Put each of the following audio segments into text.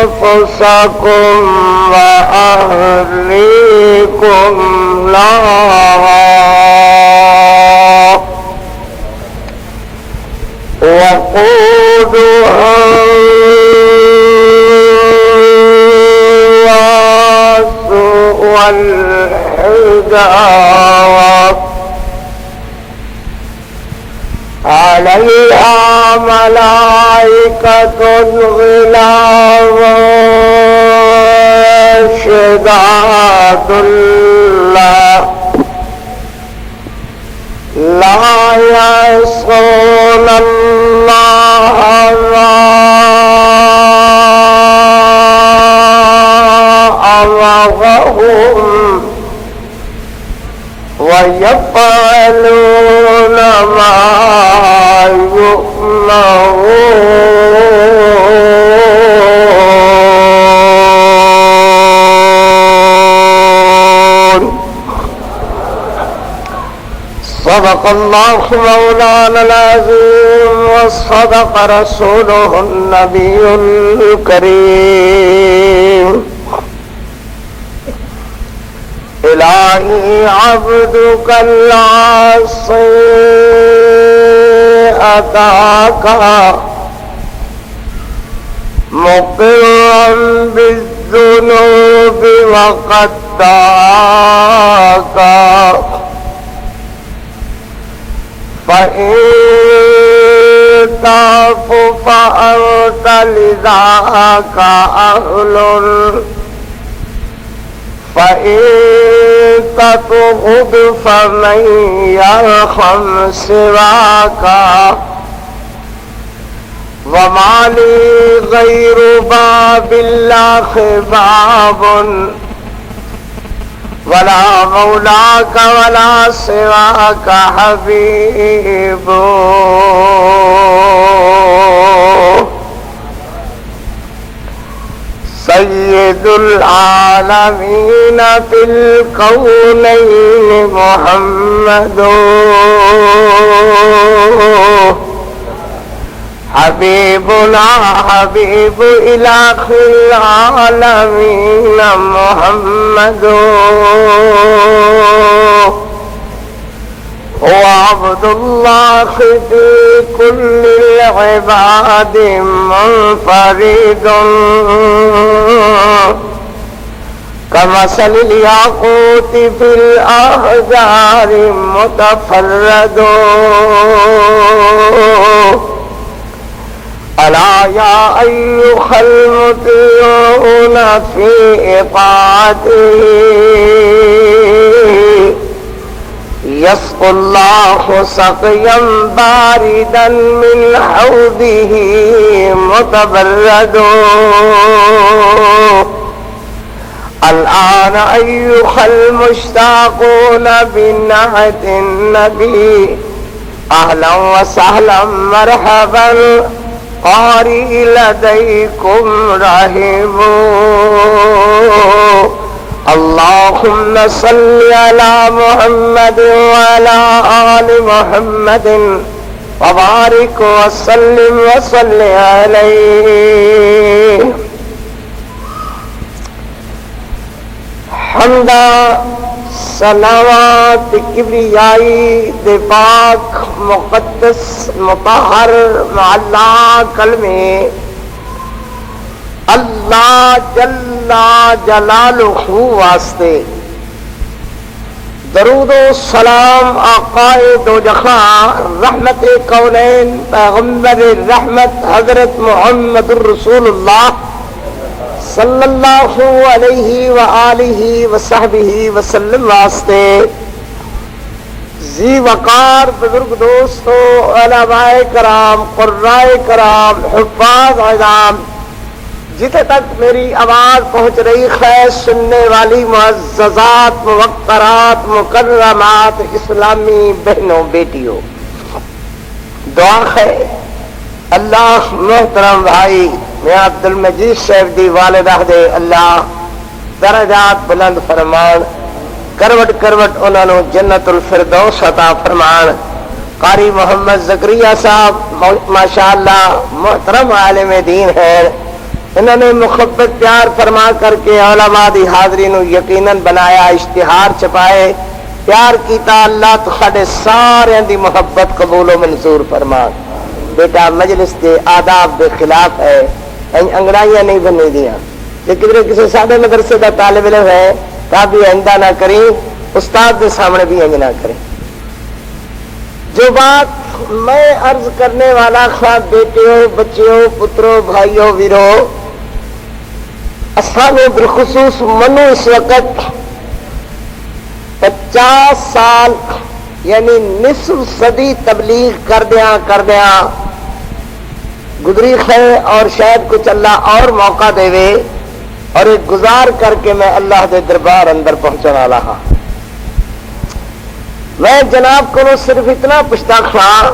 أنفسكم وأهليكم نارا وقودها الناس والحجارة عليها ملائكة غلاظ شداد لا يعصون الله ما أمرهم ويفعلون ما يؤمرون. صدق الله مولانا العظيم وصدق رسوله النبي الكريم. إلهي عبدك العاصي أتاك مقرا بالذنوب وقد دعاك فإن تعفو فأنت لذاك أهل فإن تتغض فمن يرحم سواك وما لي غير باب الله باب ولا مولاك ولا سواك حبيب. سيد العالمين في الكونين محمد حبيبنا حبيب إله العالمين محمد هو عبد الله في كل العباد منفرد كمثل الياقوت في الأحجار متفرد. ألا يا أيها المطيعون في إطاعته يسقى الله سقيا باردا من حوضه متبرد. الآن أيها المشتاقون بنعت النبي أهلا وسهلا مرحبا قارئ لديكم رحيم. اللهم صل على محمد وعلى آل محمد وبارك وسلم وصل عليه. حمدا صلوات کبریائی دے پاک مقدس مطہر معلا کلمے اللہ جل جلالہ واسطے درود و سلام آقائے دو جہاں رحمت کونین پیغمبر رحمت حضرت محمد الرسول اللہ صلی اللہ علیہ وآلہ وصحبہ وسلم واسطے ذی وقار بزرگ دوستو علماء کرام قرائے کرام حفاظ عظام جتنے تک میری آواز پہنچ رہی ہے سننے والی معززات موقرات مکرمات اسلامی بہنوں بیٹیوں دعا ہے اللہ محترم بھائی میں عبد المجید صاحب دی والدہ دے اللہ درجات بلند فرمان کروٹ کروٹ انہوں نے جنت الفردوس عطا فرمان. قاری محمد زکریا صاحب ماشاءاللہ محترم عالم دین ہیں. انہوں نے محبت پیار فرما کر کے علماء دی حاضری نو یقیناً بنایا, اشتہار چھپائے, پیار کیتا. اللہ تو ساڈے سارے دی محبت قبول و منظور فرما. بیٹا مجلس دے آداب دے خلاف ہے, انگڑائیاں نہیں بنی دیاں. لیکن کسی ساڈے مدرسے دا طالب علم ہے تا بھی آئندہ نہ کریں, استاد کے سامنے بھی انج نہ کریں. جو بات میں عرض کرنے والا خواہ بیٹیوں بچیوں پتروں بھائیوں ویرو اسانے بالخصوص منو اس وقت 50 سال یعنی نصف صدی تبلیغ کردیاں گزری ہے, اور شاید کچھ اللہ اور موقع دے اور ایک گزار کر کے میں اللہ دے دربار اندر پہنچنے والا ہاں. میں جناب کو صرف اتنا پوچھتا خواہ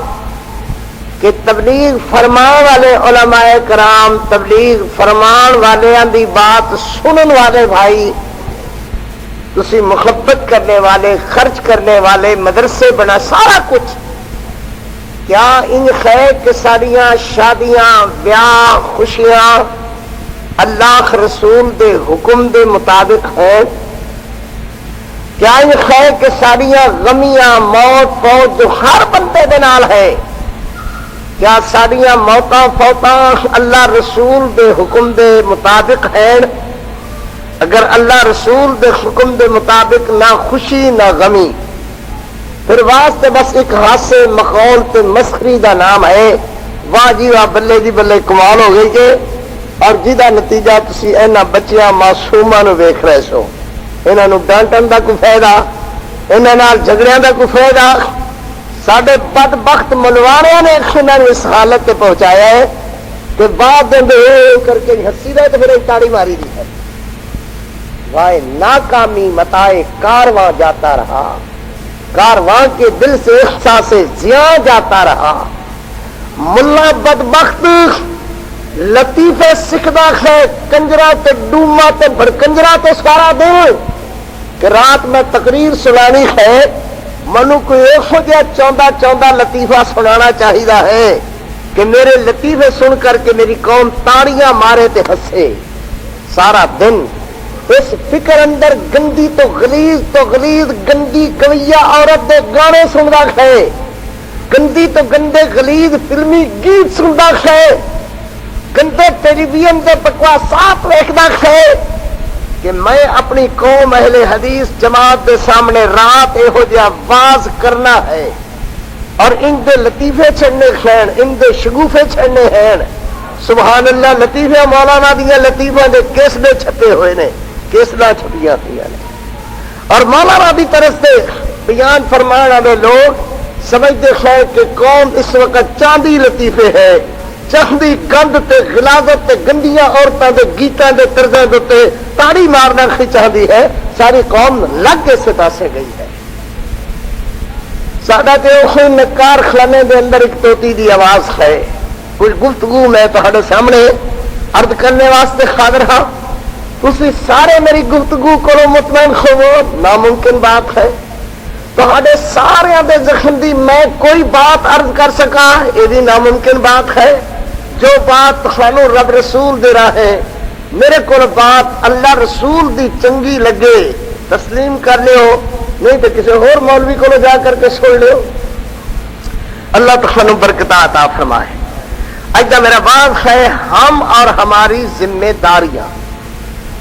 کہ تبلیغ فرمان والے علماء کرام, تبلیغ فرمان والے دی بات سنن والے بھائی, تسی محبت کرنے والے, خرچ کرنے والے, مدرسے بنا سارا کچھ, کیا ان خیر کہ ساریاں شادیاں بیاہ خوشیاں اللہ رسول دے حکم دے مطابق ہیں؟ کیا ان خیر کہ ساریاں غمیاں موت فوت جو ہر بندے دے نال ہے, کیا ساریاں موتاں فوتاں اللہ رسول دے حکم دے مطابق ہیں؟ اگر اللہ رسول دے حکم دے مطابق نہ خوشی نہ غمی, پھر واسطے بس ایک ہاسے مخول تے مسخری دا نام ہے. واہ جی واہ, بلے جی بلے, کمال ہو گئی جے. اور جہاں نتیجہ تسی اینا بچیاں معصوماں نو ویکھ رہے سو, انہاں نو ڈانٹن دا کوئی فائدہ, انہاں نال جھگڑیاں دا کوئی فائدہ. ساڈے بدبخت ملواڑیاں نے انہاں نو اس حالت تے پہنچایا ہے کہ بعد دے کر کے ہنسی رہے تو پھر تاڑی ماری دی ہے. وائے ناکامی متائے کارواں جاتا رہا, کارواں کے دل سے احساس زیاں جاتا رہا. ملا بدبخت لطیفے سکھدا ہے کنجرا تے ڈوما تے بھڑکنجرا تے سارا دن کہ رات میں تقریر سنانی ہے, منو کوئی ایسو جہا چاہتا لطیفہ سنانا چاہیے ہے کہ میرے لطیفے سن کر کے میری قوم تاڑیاں مارے تے ہسے. سارا دن اس فکر اندر گندی تو غلیظ گندی گویا عورت دے گانے سندا ہے, گندی تو گندے غلیظ فلمی گیت سندا ہے, گندے ٹیلی ویژن کے بکواسات ویکھدا ہے کہ میں اپنی قوم اہل حدیث جماعت کے سامنے رات یہو جہا واز کرنا ہے اور ان دے لطیفے چھڑنے ہیں, ان دے شگوفے چھڑنے ہیں. سبحان اللہ, لطیفے مولانا دیا لطیفہ دے کیسے چھپے ہوئے نے, کیسلا چھپیاں تھیاں نے, اور مولانا دی طرف سے بیان فرمان والے لوگ سمجھتے ہیں کہ قوم اس وقت چاندی لطیفے ہے, چاندی گند تے غلاظت تے گندیاں عورتوں دے گیتاں دے طرزاں دے تاڑی مارنا چاہتی ہے. ساری قوم لگ کے سے پاسے گئی ہے. ساڈا تے اوہی نکار خانے دے اندر ایک توتی دی آواز ہے. کچھ گفتگو میں تہاڈے سامنے عرض کرنے واسطے حاضر ہاں. تسی سارے میری گفتگو کو مطمئن ہوو, ناممکن بات ہے. تہاڈے سارے دے زخم دی میں کوئی بات عرض کر سکا, یہ بھی ناممکن بات ہے. جو بات سانو رب رسول دے راہ ہے, میرے کو بات اللہ رسول دی چنگی لگے تسلیم کر لیو, نہیں تو کسی اور مولوی کو جا کر کے سن لیو. اللہ تعالیٰ برکت عطا فرمائے. اجا میرا بات ہے ہم اور ہماری ذمہ داریاں.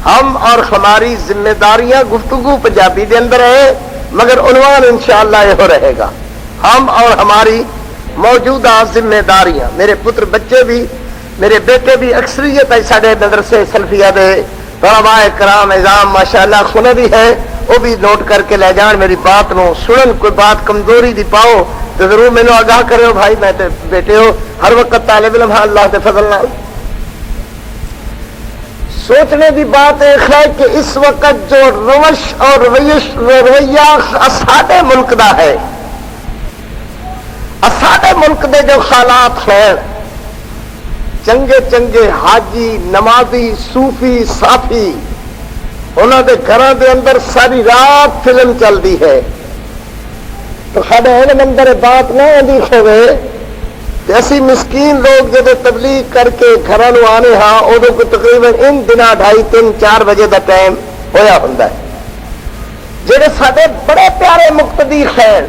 ہم اور ہماری ذمہ داریاں گفتگو پنجابی دے اندر ہے, مگر عنوان انشاءاللہ یہ رہے گا ہم اور ہماری موجودہ ذمہ داریاں. میرے پتر بچے بھی, میرے بیٹے بھی, اکثریت ہے ساڈے مدرسے سلفیہ دے طلباء کرام نظام ماشاءاللہ سنے بھی ہے, وہ بھی نوٹ کر کے لے جان. میری بات نو سنن, کوئی بات کمزوری دی پاؤ تو ضرور مینوں آگاہ کرو. بھائی میں تے بیٹے ہو ہر وقت طالب علم ہے, اللہ کے فضل نال. سوچنے کی بات ایک ہے کہ اس وقت جو روش اور رویہ ساڈے ملک دا ہے, ساڈے ملک دے جو حالات ہیں, چنگے چنگے حاجی نمازی صوفی صافی انہوں کے گھروں کے اندر ساری رات فلم چلتی ہے. تو سارے علم اندر بات نہ آدھی ہوئے کہ اسی مسکین لوگ جب تبلیغ کر کے گھروں آنے ہاں ادو کو تقریباً ان دن 2:30 3 4 بجے کا ٹائم ہویا ہوں. جڑے سارے بڑے پیارے مقتدی ہیں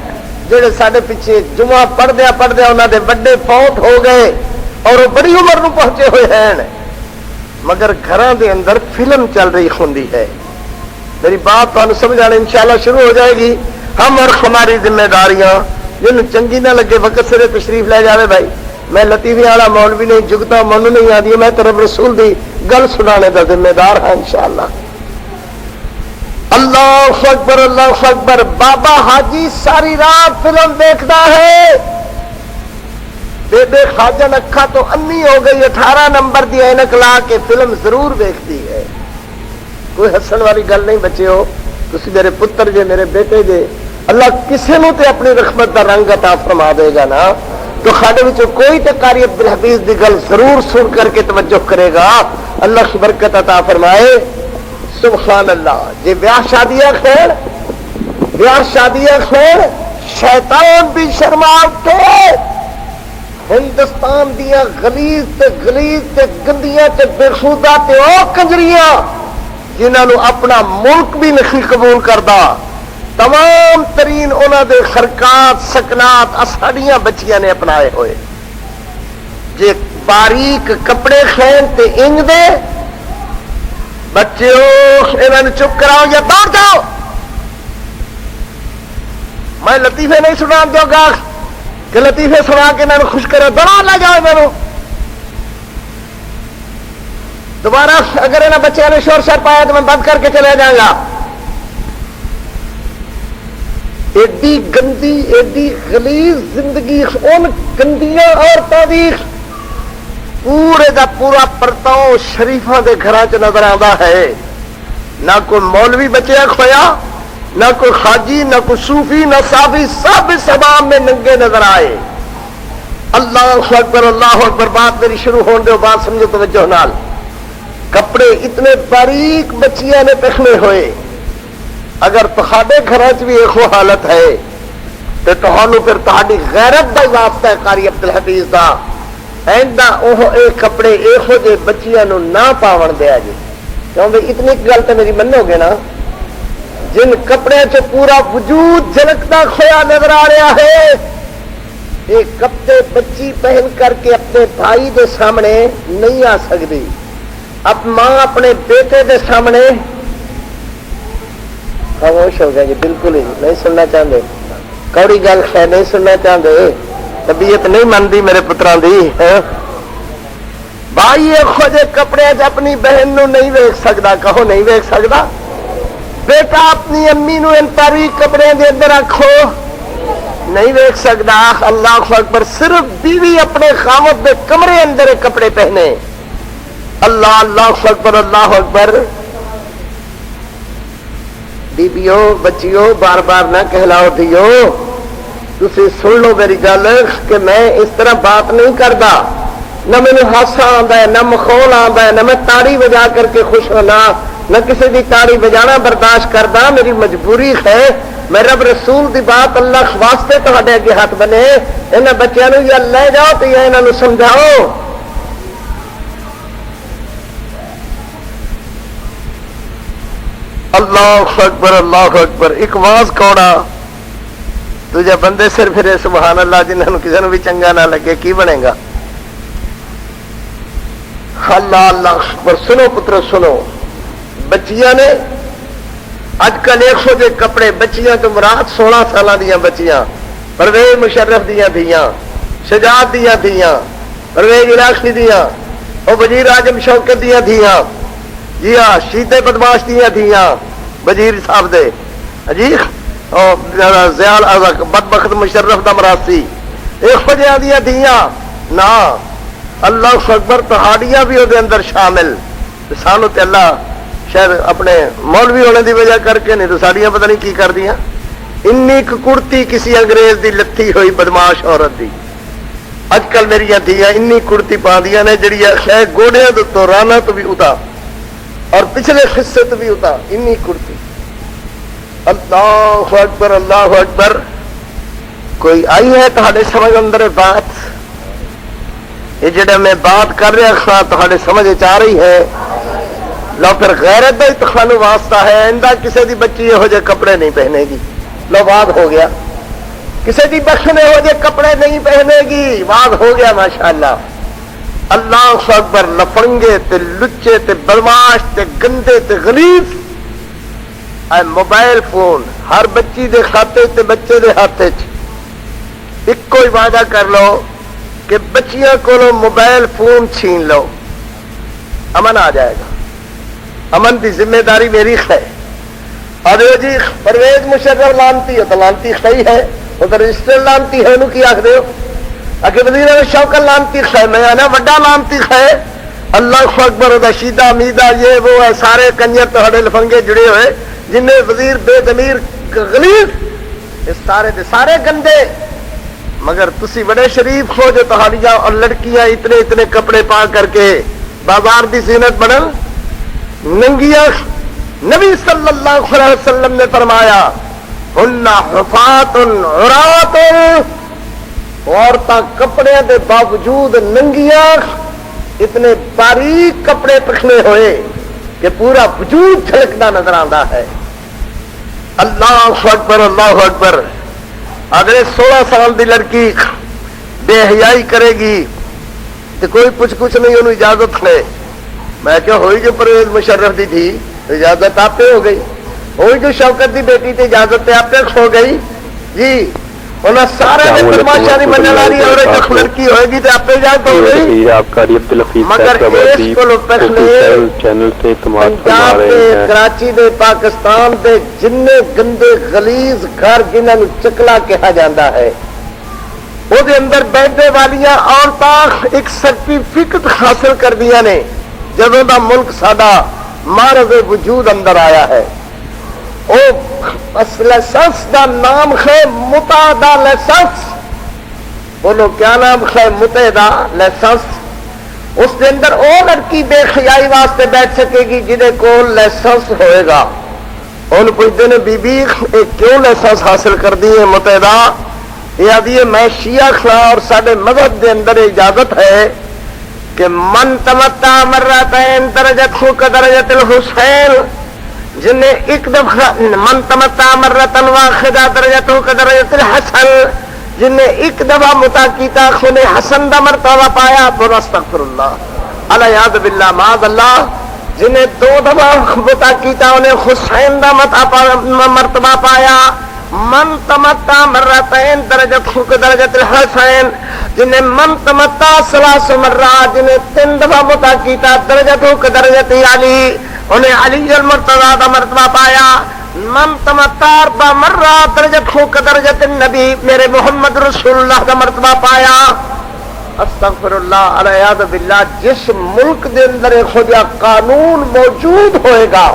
جڑے سارے پیچھے جمعہ پڑھدیا انہوں دے بڑے فوت ہو گئے اور وہ بڑی عمر نو پہنچے ہوئے ہیں مگر گھراں دے اندر فلم چل رہی ہوندی ہے. میری بات تمہیں سمجھ آنے انشاءاللہ شروع ہو جائے گی. ہم اور ہماری ذمہ داریاں جن چنگی نہ لگے وقت سرے تشریف لے جاوے. بھائی میں لطیفے والا مولوی نہیں جگتا منو نہیں آدھی میں تو رب رسول دی گل سنانے کا ذمہ دار ہاں انشاءاللہ. اللہ اکبر اللہ اکبر. بابا حاجی ساری رات فلم دیکھتا ہے. بے بے خواجہ اکھا تو انی ہو گئی 18 نمبر دی اینک لا کے فلم ضرور دیکھتی ہے. کوئی ہسن والی گل نہیں بچے ہو. تسی میرے پتر جے میرے بیٹے جے اللہ کسے نو تے اپنی رحمت دا رنگ عطا فرما دے گا نا تو خاڑے وچ کوئی تے قاری عبدالحفیظ دی گل ضرور سن کر کے توجہ کرے گا. اللہ کی برکت عطا فرمائے. سبحان اللہ. جی بیاہ شادیاں خیر بیاہ شادیاں خیر شیطان بھی شرما کے ہندوستان دیا غلیظ تے گندیاں تے بےخودہ تے او کنجریاں جنہاں نو اپنا ملک بھی نہیں قبول کردا تمام ترین انہاں دے خرکات سکنات اساڑیاں بچیاں نے اپنائے ہوئے. جے باریک کپڑے خین تے انج دے بچے انہوں نے چپ کراؤ یا دوڑ جاؤ. میں لطیفے نہیں سنا دوں گا کہ لطیفے سنا کے انہوں نے خوش کرو دوڑا لے جاؤ. انہوں دوبارہ اگر انہوں بچوں نے شور شر پایا تو میں بند کر کے چلے جاؤں گا. ایڈی گندی ایڈی غلیظ زندگی ان گندیاں عورتوں کی پورے دا پورا پرتاؤ شریفاں دے گھراں چ نظر آتا ہے. نہ کوئی مولوی بچیا کھویا نہ کوئی خاجی نہ کوئی صوفی نہ صافی سب اس عوام میں ننگے نظر آئے. اللہ اکبر اللہ اکبر. بات میری شروع ہونے دو بات سمجھو توجہ نال. کپڑے اتنے باریک بچیاں نے پہنے ہوئے. اگر تہاڈے گھراں چ بھی ایسو حالت ہے تو تہانوں پھر تہاڈی غیرت دا واسطہ ہے قاری عبدالحفیظ دا ایندا اے کپڑے ایہو جے بچیاں نو نہ پاون دیا جی. کیوں بھائی اتنی گل تو میری منو گے نا جن کپڑے چ پورا وجود جھلکتا کھویا نظر آ رہا ہے یہ کپڑے بچی پہن کر کے اپنے بھائی دے سامنے نہیں آ سکتی. اب ماں اپنے بیٹے دے سامنے خاموش ہو گیا جی. بالکل ہی نہیں سننا چاہتے. کوڑی گل خیر نہیں سننا چاہتے. طبیعت نہیں منتی میرے پتران دی. بھائی یہو جے کپڑے اپنی بہن نو نہیں ویکھ سکتا. کہو نہیں ویکھ سکتا. بیٹا اپنی امی نو ان باریک کپڑے دے اندر رکھو نہیں ویکھ سکتا. اللہ اکبر. صرف بیوی اپنے خاوند دے کمرے اندر کپڑے پہنے. اللہ اللہ اکبر اللہ اکبر. بیبیو بچیو بار بار نہ کہلاؤ دیو. تسی سن لو میری گل کہ میں اس طرح بات نہیں کرتا. نہ مجھے ہاسا آتا ہے نہ مخول آتا ہے نہ میں تاڑی بجا کر کے خوش ہونا نہ کسی کی تاڑی بجانا برداشت کرتا. میری مجبوری ہے. میں رب رسول دی بات اللہ واسطے تہاڈے اگے ہاتھ بنے. انہاں بچیاں نو یا لے جاؤ تو یا انہاں نو سمجھاؤ. اللہ اکبر اللہ اکبر. ایک واز کوڑا تجھے بندے سر پھرے سبحان اللہ جنہوں کسی نے بھی چنگا نہ لگے کی بنے گا. اللہ اللہ اکبر. سنو پتر سنو. بچیاں نے اج کل 100 دے کپڑے بچیاں تو مراد 16 سالہ دیا بچیاں پرویز مشرف دیا دھیاں شجاعت دیا دھیاں پرویز علاقی دیا اور وزیر اعظم شوکت دیا دھیاں جی ہاں شیتے بدماش دیا دھیاں وزیر صاحب دے جی زیال بدبخت مشرف دا مراسی ایک وجہ دیا دیا نا. اللہ اکبر. تہاڑیاں بھی وہ اندر شامل. سانو تے اللہ شاید اپنے مولوی ہونے دی وجہ کر کے نہیں تو ساڑیاں پتہ نہیں کی کر دیا. انی کڑتی کسی انگریز دی لتھی ہوئی بدماش عورت دی. اج کل میری دھیاں انی کڑتی پا دیا نے جڑی شاید گوڑیاں تو رانا تو بھی ادا اور پچھلے حصے تو بھی ہوتا انی کرتی. اللہ اکبر اللہ اکبر. کوئی آئی ہے تھوڑے سمجھ اندر بات؟ یہ جڑا میں بات کر رہا تھا تھوڑے سمجھ آ رہی ہے؟ لو پھر غیرت دا تخانو واسطہ ہے اندہ کسی دی بچی یہو جے کپڑے نہیں پہنے گی. لو بات ہو گیا. کسی دی بخش نے ہو جے کپڑے نہیں پہنے گی. بات ہو گیا ماشاءاللہ. اللہ اکبر. لفنگے تے لچے تے بدماش تے گندے تے غلیظ اے موبائل فون ہر بچی دے کھاتے تے بچے دے ہاتھے چ. ایک کوئی وعدہ کر لو کہ بچیاں کو موبائل فون چھین لو, امن آ جائے گا. امن کی ذمہ داری میری ہے. اور یہ جی پرویز مشرف لانتی ہے تو لانتی خی ہے, وہ تو رجسٹر لانتی ہے انہوں کی آخ دو. اگر وزیر شوکت لانتی ہے, میں آنا وڈا لانتی ہے. اللہ اکبر. شیدہ امیدہ یہ وہ ہے سارے کنجر تہاڈے لفنگے جڑے ہوئے جن میں وزیر بے ضمیر غلیظ سارے دے سارے گندے. مگر تسی بڑے شریف ہو جو تہاڈیاں اور لڑکیاں اتنے اتنے کپڑے پا کر کے بازار دی زینت بنن ننگیاں. نبی صلی اللہ علیہ وسلم نے فرمایا ہن حفاۃ عراۃ. عورتاں کپڑے دے باوجود ننگیاں, اتنے باریک کپڑے پہنے ہوئے کہ پورا وجود جھلکتا نظر آتا ہے. اللہ اکبر اللہ اکبر. اگر 16 سال دی لڑکی بے حیائی کرے گی تو کوئی کچھ نہیں, انہوں اجازت ہے. میں کیا ہوئی جو پرویز مشرف دی تھی اجازت آپ پہ ہو گئی, ہوئی جو شوکت دی بیٹی تھی اجازت آپ پہ ہو گئی جی. انہیں سارے تماشا نہیں مننے والی اور ایک لڑکی ہوئے گی تو آپ پہ اجازت ہو گئی. مگر اس کو پہلے پنجاب دے کراچی دے پاکستان دے جن گندے غلیظ گھر جنہوں چکلا کہا جاتا ہے وہ دے اندر بیٹھنے والیاں عورتاں ایک سرٹیفکیٹ حاصل کر دیا نے جدوں دا ملک ساڈا معرض وجود اندر آیا ہے. لائسنس دا نام ہے متعدہ لائسنس. بولو کیا نام ہے؟ متعدہ لائسنس. اس کے اندر وہ لڑکی بے حیائی واسطے بیٹھ سکے گی جہاں کو لائسنس ہوئے گا. ان پوچھتے ہیں بی بی کیوں لائسنس حاصل کر دی ہے متعدہ؟ یہ آدھی ہے میں شیعہ خلاں اور سارے مذہب کے اندر اجازت ہے کہ من تمتع مرتين درجته كدرجة الحسين. جن نے ایک دفعہ من تمتع مرة واحدة درجته كدرجة الحسن. جن نے ایک دفعہ متا کیتا خود حسن دا مرتبہ پایا. بولو استغفر اللہ الیاذ باللہ معاذ اللہ. جن نے 2 دفعہ متا کیتا انہیں حسین دا مرتبہ پایا. من تمتع مرتين درجته كدرجة الحسين. جن نے من تمتع 3 مرات جن نے 3 دفعہ متا کیتا درجته كدرجة علی انہیں علی المرتضی دا مرتبہ پایا. من تمتع 4 مرات درجته كدرجة النبی میرے محمد رسول اللہ دا مرتبہ پایا. استغفر اللہ الیاذ باللہ. جس ملک دے اندر خود قانون موجود ہوئے گا,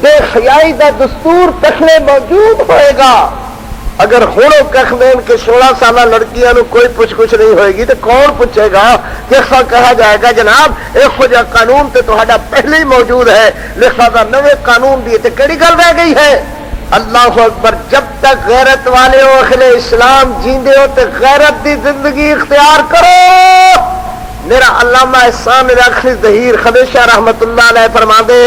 بے حیائی دا دستور پہلے موجود ہوئے گا, اگر ہوں کہہ دیں کہ 16 سالہ لڑکیاں نو کوئی پوچھ نہیں ہوئے گی تو کون پوچھے گا؟ کیسا کہا جائے گا جناب یہو جہا قانون تو تہاڈا پہلے ہی موجود ہے, لہذا نوے قانون دی تے کیڑی گل رہ گئی ہے؟ اللہ اکبر. جب تک غیرت والے ہو اہل اسلام جیندے ہو تے غیرت دی زندگی اختیار کرو. میرا علامہ احسان رکھنی ظہیر خدیشہ رحمت اللہ علیہ فرما دے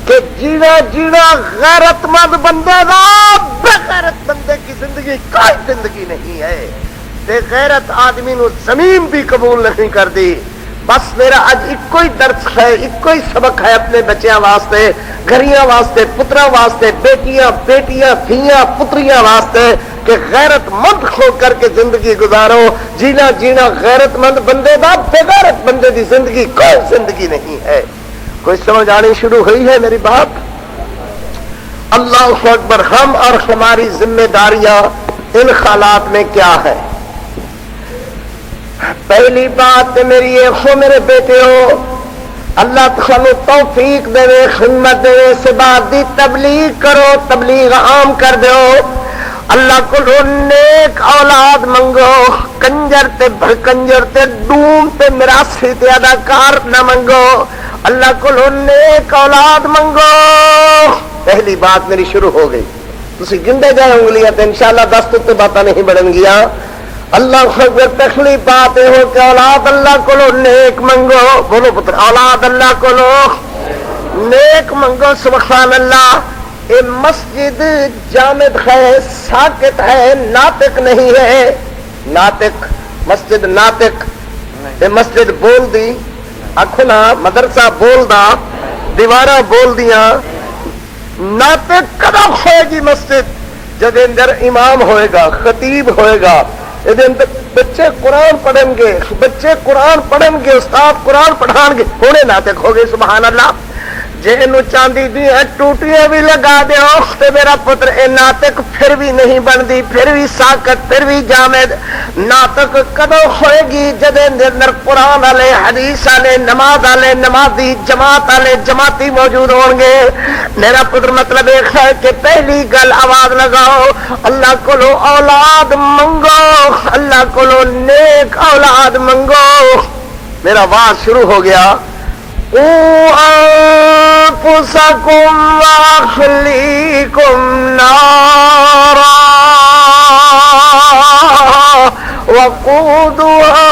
کہ جینا جینا غیرت مند بندے دا بغیرت بندے کی زندگی کوئی زندگی نہیں ہے. تے غیرت آدمی نو زمین بھی قبول نہیں کر دی. بس میرا اج ایک ہی درس ہے, ایک ہی سبق ہے اپنے بچیاں واسطے, گھریاں واسطے, پتراں واسطے, بیٹیاں دھیاں پتریاں واسطے کہ غیرت مند ہو کر کے زندگی گزارو. جینا جینا غیرت مند بندے دا بغیرت بندے دی زندگی کوئی زندگی نہیں ہے. کوئی سمجھ آنی شروع ہوئی ہے میری بات؟ اللہ اکبر. ہم اور ہماری ذمہ داریاں ان حالات میں کیا ہے؟ پہلی بات میری یہ ہو میرے بیٹے ہو, اللہ تمہیں توفیق دے, خدمت دے, سے بات دی تبلیغ کرو, تبلیغ عام کر دو. اللہ کو نیک اولاد منگو, کنجر تے بھڑکنجر تے ڈوم تے مراسی تے اداکار نہ منگو. اللہ کو نیک اولاد منگو. پہلی بات میری شروع ہو گئی. تسی گنڈے جائے انگلیاں تو انشاءاللہ 10 تو باتیں نہیں بڑھن گیا. اللہ اکبر. پہلی بات یہ ہو کہ اولاد اللہ کو نیک منگو. بولو پتر, اولاد اللہ کو نیک منگو. سبحان اللہ. یہ مسجد جامد ہے, ساکت ہے, ناطق نہیں ہے. ناطق مسجد ناطق تے مسجد بول دی. آخنا مدرسہ بول دا, دیوارہ بول دیاں. ناطق کدو ہوئے گی مسجد؟ جب اندر امام ہوئے گا, خطیب ہوئے گا, اندر بچے قرآن پڑھیں گے, بچے قرآن پڑھیں گے, استاد قرآن پڑھان گے, ہونے ناطق ہو گئے. سبحان اللہ. جے انو چاندی دی ٹوٹیاں بھی لگا دیو تے میرا پتر اے ناطق پھر بھی نہیں بندی, پھر بھی ساکت, پھر بھی جامد. ناطق کدو ہوئے گی؟ جد اندر قرآن والے, حدیث والے, نماز والے نمازی, جماعت والے جماعتی موجود ہوں گے. میرا پتر مطلب ایک ہے کہ پہلی گل آواز لگاؤ, اللہ کو اولاد منگو, اللہ کو نیک اولاد منگو. میرا واز شروع ہو گیا. أنفسكم وأهليكم نارا وقودها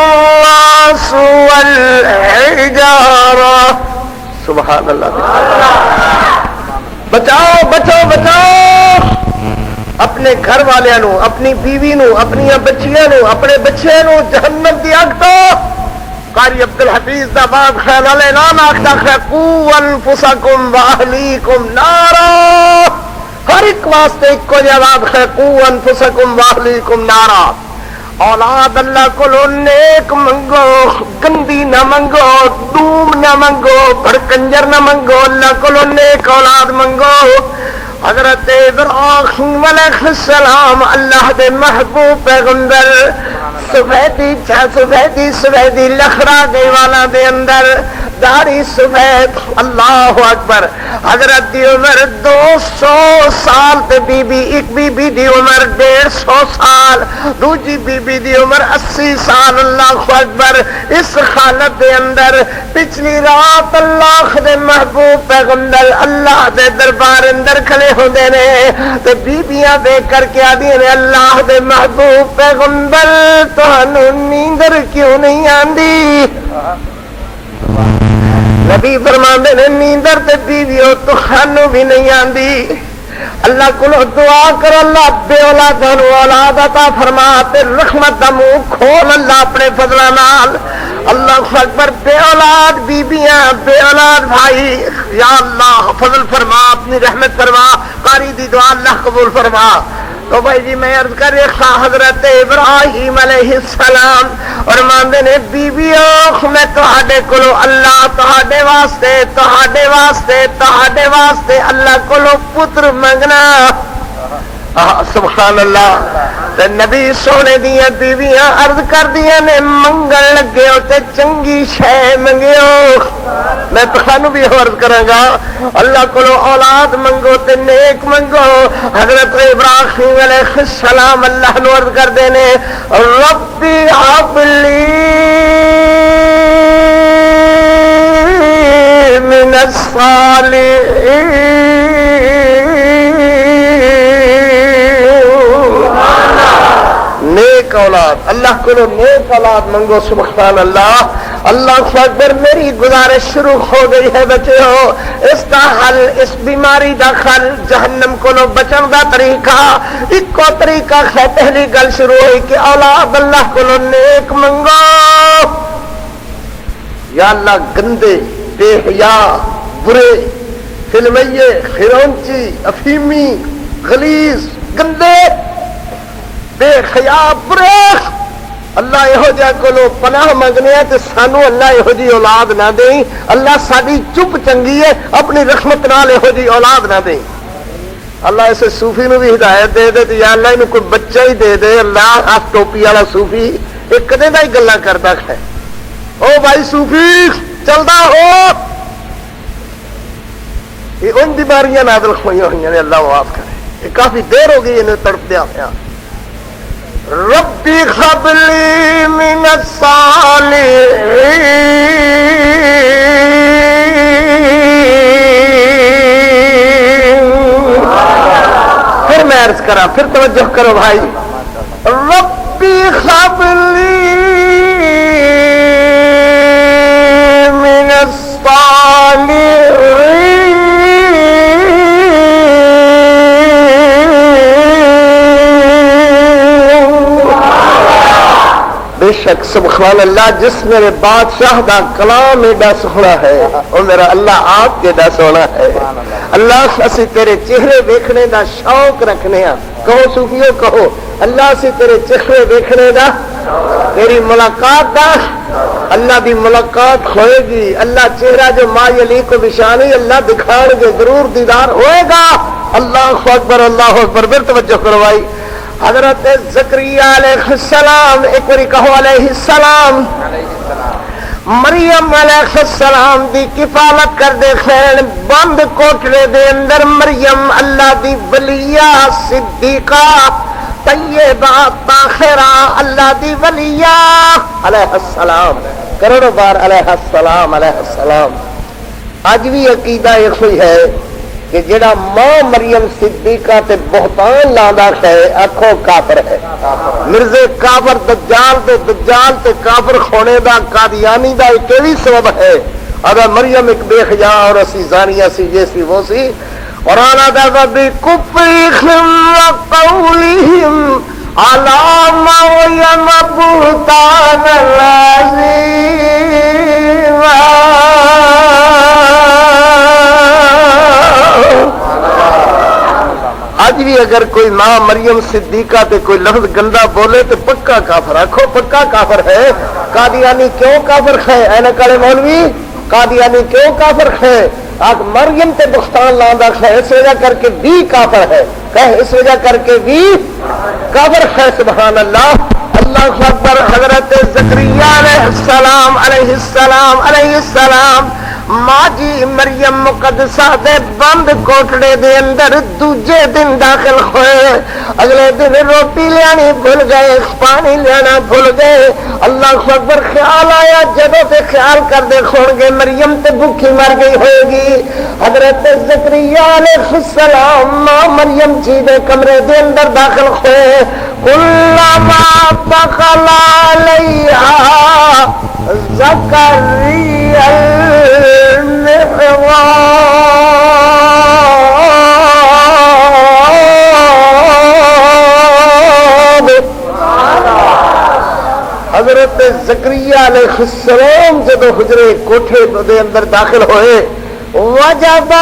الناس والحجارة. سبحان اللہ. بچاؤ بچاؤ بچاؤ اپنے گھر والوں نو, اپنی بیوی نو, اپنی بچیاں نو, اپنے بچے نو جہنم دی اگ تو. قاری عبد الحفیظ دا باب خیال والے نام آخدا ہے قوا انفسکم واہلیکم نارا. ہر ایک واسطے ایک کو جواب ہے قوا انفسکم واہلیکم نارا. اولاد اللہ کو نیک منگو, گندی نہ منگو, دوم نہ منگو, بھڑکنجر نہ منگو. اللہ کو نیک اولاد منگو. حضرت ابراہیم علیہ السلام اللہ دے محبوب پیغمبر سفیدی لخرا گئی والا دے اندر داڑھی سفید. اللہ اکبر. حضرت دی عمر 200 سال تے بی بی ایک بی بی دی عمر 150 سال, دوجی بی بی دی عمر 80 سال. اللہ اکبر. اس حالت دے اندر پچھلی رات اللہ دے محبوب پیغمبر اللہ دے دربار اندر کھلے ہوندے نے تے بیبیاں دیکھ کر کے آدھی نے اللہ دے محبوب پیغمبر تہانوں نیندر کیوں نہیں آندی؟ نبی فرماندے نے نیندر تے بیویوں تہانوں بھی نہیں آندی. اللہ کو دعا کر اللہ بے اولاداں نو اولاد عطا فرما تے رحمت دا منہ کھول اللہ اپنے فضلاں نال. اللہ اکبر. بے اولاد بیبیاں, بے اولاد بھائی, یا اللہ فضل فرما, اپنی رحمت فرما. قاری دی دعا اللہ قبول فرما. تو بھائی جی میں عرض کر رہا حضرت ابراہیم علیہ السلام اور ماندے نے بیبیوں میں تہاڈے کولو اللہ تہاڈے واسطے اللہ کولو پتر منگنا. سبحان اللہ. تے نبی سونے دیاں بیویاں عرض کر دیاں نے منگن لگے ہو تے چنگی شے منگیو. میں تھانوں بھی عرض کراں گا اللہ کولو اولاد منگو تے نیک منگو. حضرت ابراہیم علیہ السلام اللہ نو عرض کردے نے ربی ہب لی من الصالحین. نیک اولاد اللہ کو نیک اولاد منگو. سبحان اللہ. اللہ اکبر. میری گزارش شروع ہو گئی ہے بچے ہو. اس کا حل, اس بیماری دا حل, جہنم کو بچن دا طریقہ ایک طریقہ ہے. پہلی گل شروع ہوئی کہ اولاد اللہ کو نیک منگو. یا اللہ گندے, بے حیا, برے, فلمیے, خرونچی, افیمی, غلیظ, گندے, بے حیا, برے اللہ یہو جہاں کولو پناہ منگنے ہیں تے سانو اللہ یہو جی اولاد نہ دیں. اللہ ساری چپ چنگی ہے, اپنی رحمت نال یہو جی اولاد نہ دیں. اللہ اسے صوفی نو بھی ہدایت دے دے یا اللہ انہوں کوئی بچہ ہی دے دے. اللہ آپ ٹوپی والا صوفی ایک کدے دا ہی گلا کرتا ہے. او بھائی صوفی چلدا ہو, یہ ان بیماریاں نازل ہوئی ہوئی ہیں. اللہ معاف کرے. یہ کافی دیر ہو گئی انہیں تڑپ دیا. ربی هب لی من الصالحین. پھر میں عرض کرا، پھر توجہ کرو بھائی. ربی هب لی من الصالحین. بے شک سبحان اللہ، جس میرے بادشاہ دا کلام ایڈا سونا ہے اور میرا اللہ آپ کے ایڈا سونا ہے. اللہ اسی تیرے چہرے دیکھنے دا شوق رکھنے ہاں. کہو صوفیو کہو، اللہ اسی تیرے چہرے دیکھنے دا، تیری ملاقات دا. اللہ دی ملاقات ہوئے گی. اللہ چہرہ جو ما یلی کو بشانی اللہ دکھان گے، ضرور دیدار ہوئے گا. اللہ اکبر اللہ اکبر. پھر توجہ کرو بھائی. حضرت زکریا علیہ السلام، ایک باری کہو علیہ السلام. مریم علیہ السلام دی کفالت کر دے خیر. بند کوٹڑے دے اندر مریم اللہ دی ولیہ صدیقہ طیبہ طاہرہ اللہ دی ولیہ علیہ السلام. کروڑوں بار علیہ السلام علیہ السلام. آج بھی عقیدہ یہ ہوئی ہے کہ جڑا ماں مریم صدیقہ تے بہتان لاندا ہے آکھو کافر ہے. مرزے کافر دجال تے کافر خونے دا قادیانی دا ایک بھی سبب ہے. اگر مریم ایک بے حیا اور اسی زانیہ سی یہ سی وہ سی. قرآن دا بکفرہم وقولہم علی مریم بہتانا عظیما. آج بھی اگر کوئی ماں مریم صدیقہ تے کوئی لفظ گندا بولے تو پکا کافر. آخو پکا کافر ہے. قادیانی کیوں کافر ہے؟ اینک والے مولوی قادیانی کیوں کافر ہے؟ آج مریم تے بختان لاندا ہے اس وجہ کر کے بھی کافر ہے. کہ اس وجہ کر کے بھی کافر ہے. سبحان اللہ اللہ اکبر. حضرت زکریا علیہ السلام علیہ السلام علیہ السلام ماں جی مریم مقدسہ دے بند کوٹڑے دے اندر دوجے دن داخل ہوئے. اگلے دن روٹی لیانی بھول گئے، پانی لینا بھول گئے. اللہ اکبر. خیال آیا جدوں تے خیال کر دے کھون گے مریم تے بھوکی مر گئی ہوئے گی. حضرت زکریا علیہ السلام ماں مریم جی دے کمرے دے اندر داخل ہوئے. کلما دخل علیہا زکریا حضرت زکریا علیہ السلام جب حجرے کوٹھے دے اندر داخل ہوئے وجب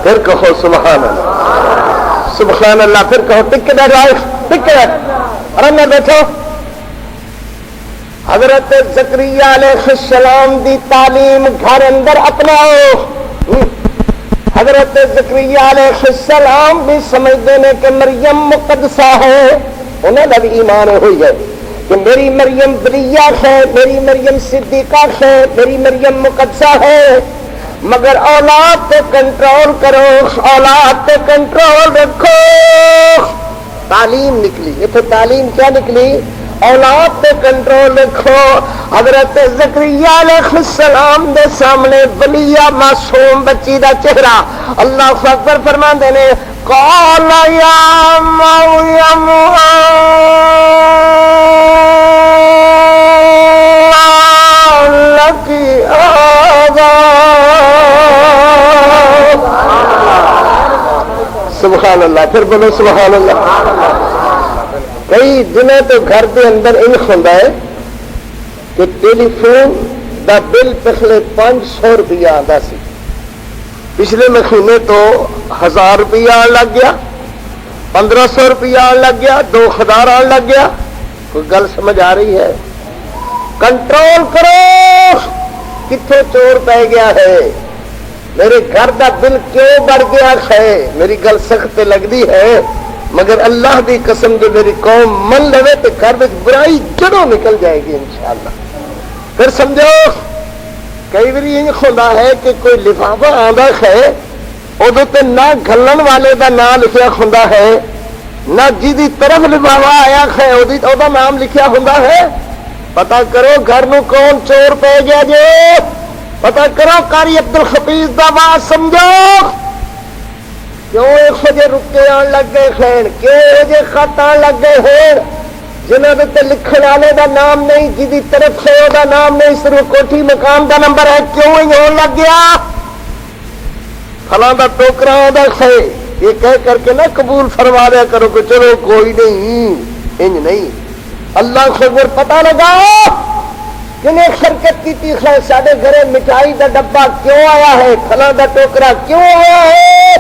پھر کہو سبحان اللہ سبحان اللہ. پھر کہو ٹکٹ ٹکٹ آرام میں بیٹھو. حضرت زکریا علیہ السلام دی تعلیم گھر اندر اپناؤ. حضرت زکریا علیہ السلام بھی سمجھتے ہیں کہ مریم مقدسہ ہے. انہیں بھی ایمان ہوئی ہے کہ میری مریم بلیہ ہے، میری مریم صدیقہ ہے، میری مریم مقدسہ ہے. مگر اولاد پہ کنٹرول کرو، اولاد پہ کنٹرول رکھو. تعلیم نکلی. یہ تو تعلیم کیا نکلی؟ اولاد پہ کنٹرول رکھو. حضرت زکریا علیہ السلام دے سامنے ولیہ معصوم بچی دا چہرہ اللہ اکبر فرماندے نے قال یا مریم لکی سبحان اللہ. پھر بولو سبحان اللہ. کئی دنوں تو گھر کے اندر ان ہوتا ہے کہ ٹیلی فون دا بل پچھلے 500 روپیہ آتا سی. پچھلے مہینے تو 1000 روپیہ آن لگ گیا، 1500 روپیہ آن لگ گیا، 2000 آن لگ گیا. کوئی گل سمجھ آ رہی ہے؟ کنٹرول کرو. کتنے چور پہ گیا ہے؟ میرے گھر دا بل کیوں بڑھ گیا ہے؟ میری گل سخت لگتی ہے مگر اللہ دی قسم جو میری قوم من لوے تو گھر میں برائی جڑوں نکل جائے گی انشاءاللہ. پھر سمجھو کئی بار یہ ہوتا ہے کہ کوئی لفافہ آندا ہے ادو تے نہ گھلن والے دا نام لکھیا ہوندا ہے نہ جی طرف لفافہ آیا ہے او دا نام لکھیا ہوندا ہے. پتا کرو گھر نو کون چور پہ گیا جے. پتا کرو قاری عبد الحفیظ دا بات سمجھو. کیوں ایک وجہ رکے آن لگ گئے خین کیوں وجہ خط آن لگ گئے ہیں جنہوں نے لکھن والے دا نام نہیں جی طرف سے دا نام نہیں صرف کوٹھی مکان دا نمبر ہے. کیوں ہی ہون لگ گیا فلاں دا ٹوکرا دا ہے یہ کہہ کر کے نہ قبول فرما دیا کرو کہ چلو کوئی نہیں انج نہیں. اللہ خبر پتہ لگا جنہیں شرکت کی تھی خیر ساڑھے گھرے مٹھائی دا ڈبہ کیوں آیا ہے فلاں دا ٹوکرا کیوں آیا ہے.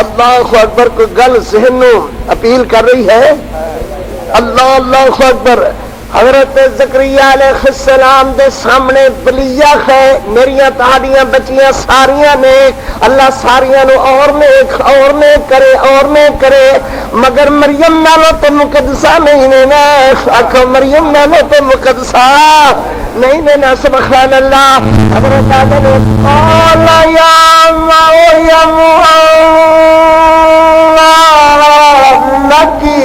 اللہ اکبر کو گل ذہن نو اپیل کر رہی ہے. اللہ اللہ اکبر. حضرت زکریا علیہ السلام دے سامنے بلیہ ہے میریاں تہاڈیاں بچیاں ساریاں نے اللہ ساریاں نو اور نے کرے مگر مریم نالوں تو مقدسہ نہیں نے. آخو مریم نالوں تو مقدسہ نہیں نے. سبحان اللہ. حضرت آدم نے قال یا مریم لکی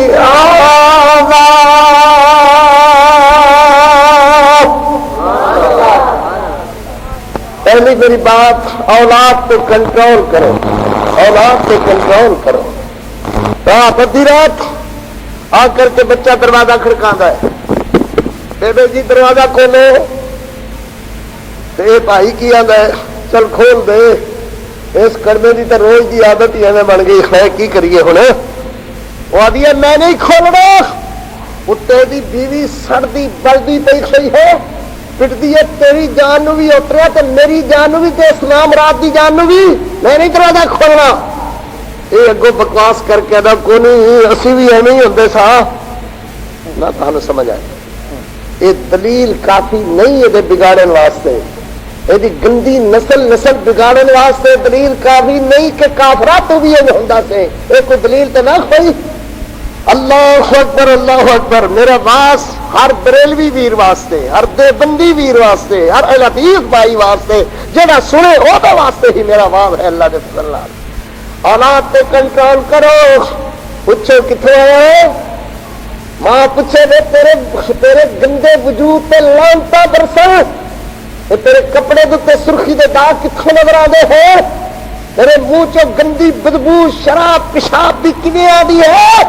پہلی میری بات اولاد کو کنٹرول کرو. اولاد کو کنٹرول کرو. رات ادھی رات آ کر کے بچہ دروازہ کھڑکاتا ہے بیبے جی دروازہ کھولو تو یہ بھائی کی آتا ہے چل کھول دے. اس کڑمے کی تو روز کی عادت ہی ایویں بن گئی ہے کی کریے ہوں. وہ آدھی ہے میں نہیں کھولنا. اتنے دی بیوی سڑتی بلدی پی کھڑی ہے پٹتی ہے تیری جان نو بھی اتریا تو میری جان نو بھی تے اسلام رات دی جان نو بھی میں نہیں دروازہ کھولنا. یہ اگوں بکواس کر کے ادا کو نہیں اسی بھی ایویں ہی ہوندے سا نہ تمہیں سمجھ آئے. یہ دلیل کافی نہیں یہ بگاڑن واسطے یہ گندی نسل بگاڑن واسطے دلیل کافی نہیں کہ کافرہ تو بھی یہ ہوندا سے یہ کوئی دلیل تو نہ کوئی. اللہ اکبر اللہ اکبر. میرا باس ہر بریلوی ویر واسطے ہر دیوبندی ویر واسطے ہر لطیف بھائی واسطے جہاں سنے وہ واسطے ہی میرا واو ہے. اللہ کے فضل نال اولاد تے کنٹرول کرو. پوچھو کتنے آئے ماں پوچھے دے تیرے گندے وجود تے لعنتاں برسن تیرے کپڑے دے سرخی دے داغ کتوں نظر آتے ہیں تیرے منہ چو گندی بدبو شراب پیشاب بھی کیویں آدی ہے.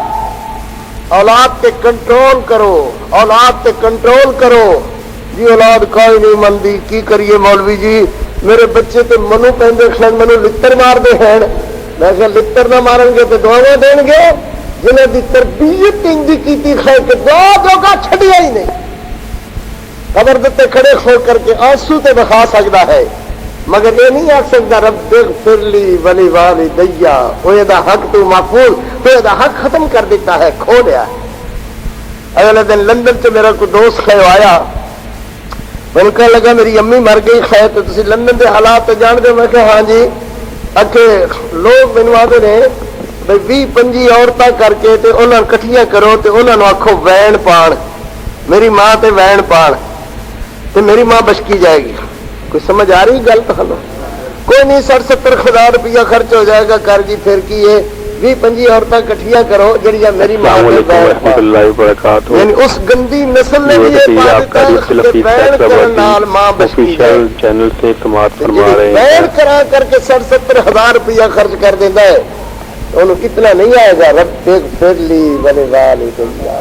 اولاد تے کنٹرول کرو. اولاد تے کنٹرول کرو. جی اولاد کوئی نہیں مندی کی کریے مولوی جی میرے بچے تے منو پہندے خیر منو لتر مار دے ہیں. میں کہ لتر نہ مارن گے تو دعاواں دین گے جنہیں دی تربیت انجی کیتی خیر کہ دعا جوگا چھڈیا ہی نہیں. قبر دتے کھڑے کھول کر کے آنسو تے بخا سکتا ہے مگر یہ نہیں آ سکتا رب اغفر لی ولی والدیا. وہ دا حق تو محفوظ تو دا حق ختم کر دیتا ہے کھو لیا. اگلے دن لندن سے میرا کوئی دوست ہے آیا میں کہنے لگا میری امی مر گئی خیر تو تسی لندن کے حالات جان دے. میں کہ ہاں جی اکھے لوگ مینوں آدھے نے بھائی 20-25 عورتیں کر کے تے انہاں کٹھیاں کرو تے انہاں نوں آکھو وین پان میری ماں تے وین پان تے میری ماں بچکی جائے گی. کوئی سمجھ آ رہی گل؟ تو کوئی نہیں 60-70 روپیہ خرچ ہو جائے گا کر جی پھر کی ہے 20-25 عورتیں کٹھیاں کرو جڑیاں میری ماں یعنی اس گندی نسل نے بھی یہ ماں بچکی چینل سے سماعت فرما رہے ہیں بین کرا کر کے 60-70 ہزار روپیہ خرچ کر دیتا ہے انہوں کتنا نہیں آئے گا رب اغفر لی ولوالدیا.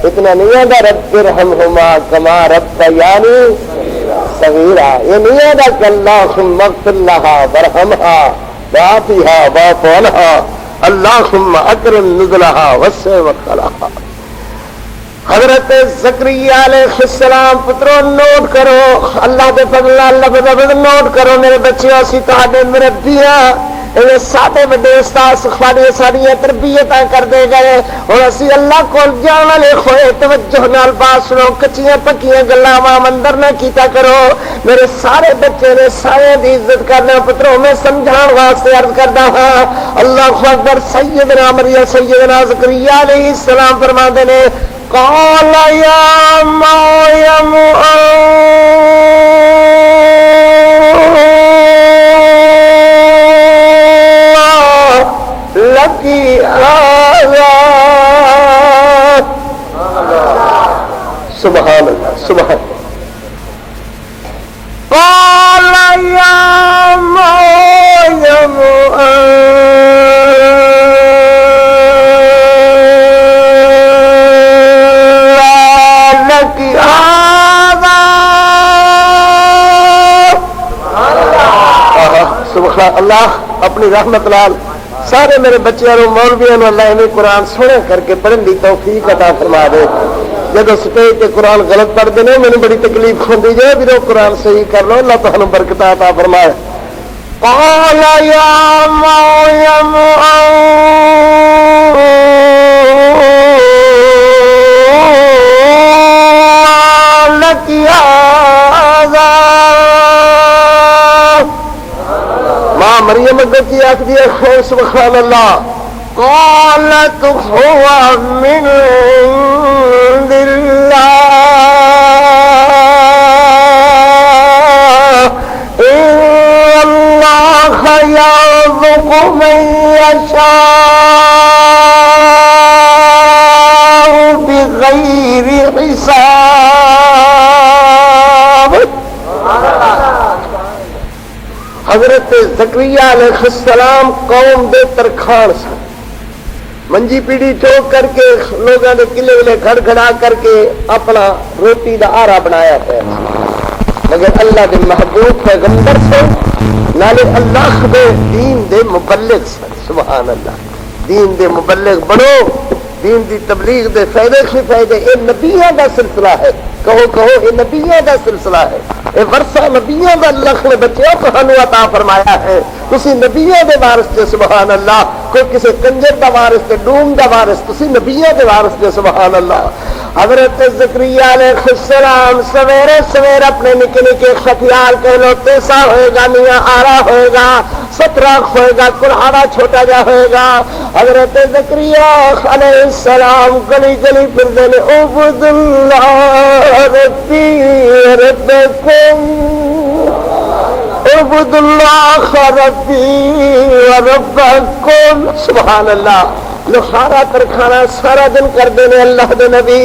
اتنا نہیں آگا رب ارحمہما کما ربیانی صغیرا. یہ نہیں آگا کہ اللہم اغفر لہا ورحمہا وعافیہا واعف عنہا اللہم اکرم نزلہا وسع مدخلہا. حضرت زکریا علیہ السلام پترو نوٹ کرو اللہ کے فضل اللہ کے فضل نوٹ کرو میرے بچے اسی تہاڈے مربیاں سارے وڈے استاد ساڑیاں تربیت کرتے گئے اور اسی اللہ کو جان والے ہوئے توجہ نال بات سنو کچیاں پکیاں گلاں عوام اندر نہ کیتا کرو میرے سارے بچے نے سارے دی عزت کرنا پتروں میں سمجھان واسطے عرض کردا ہاں اللہ اکبر سیدنا مریم سیدنا زکریا علیہ السلام فرماتے نے قال یا مریم لکی آیا سبحان اللہ سبحان قال یا مریم لکی آیا سبحان اللہ اپنی رحمت لال سارے میرے بچوں مولویوں اللہ انہیں قرآن سونے کر کے پڑھن کی توفیق عطا فرما دے جب سٹیج تے قرآن غلط پڑھتے ہیں مجھے بڑی تکلیف ہوتی جائے بھی وہ قرآن صحیح کر لو اللہ تعالیٰ برکت عطا فرمائے قال یا مریم لکی ھذا ماں مریم اگر کی آخ دیا خیر سبحان اللہ قالت هو من عند الله إن الله يرزق من يشاء بغير حساب حضرت زکریا علیہ السلام قوم دے ترخان سن منجی پیڑی چوک کر کے لوگوں نے قلعے ولے گھڑ گھڑا کر کے اپنا روٹی دا آرا بنایا ہے مگر اللہ دے محبوب پیغمبر سے نالے اللہ دے دین دے مبلغ سن سبحان اللہ دین دے مبلغ بنو دین دی تبلیغ دے فائدے سے فائدے اے نبیوں دا سلسلہ ہے کہو اے نبیوں دا سلسلہ ہے اے ورثہ نبیوں دا اللہ نے بچوں تہانوں عطا فرمایا ہے تسی نبیوں دے وارث جے سبحان اللہ کوئی کسی کنجر دا وارث تے ڈوم دا وارث تسی نبیوں دے وارث جے سبحان اللہ حضرت زکریا علیہ السلام سویرے سویر اپنے نکے نکے خفیال کہلو تیسا ہوئے گا میاں آرا ہوئے گا ستراخ ہوئے گا کلہاڑا چھوٹا جا ہوئے گا حضرت زکریا علیہ السلام گلی گلی پھر دینے عبد اللہ ربی ربکم عبد اللہ ربی وربکم سبحان اللہ لخارا ترخانہ سارا دن کر دینے اللہ دے نبی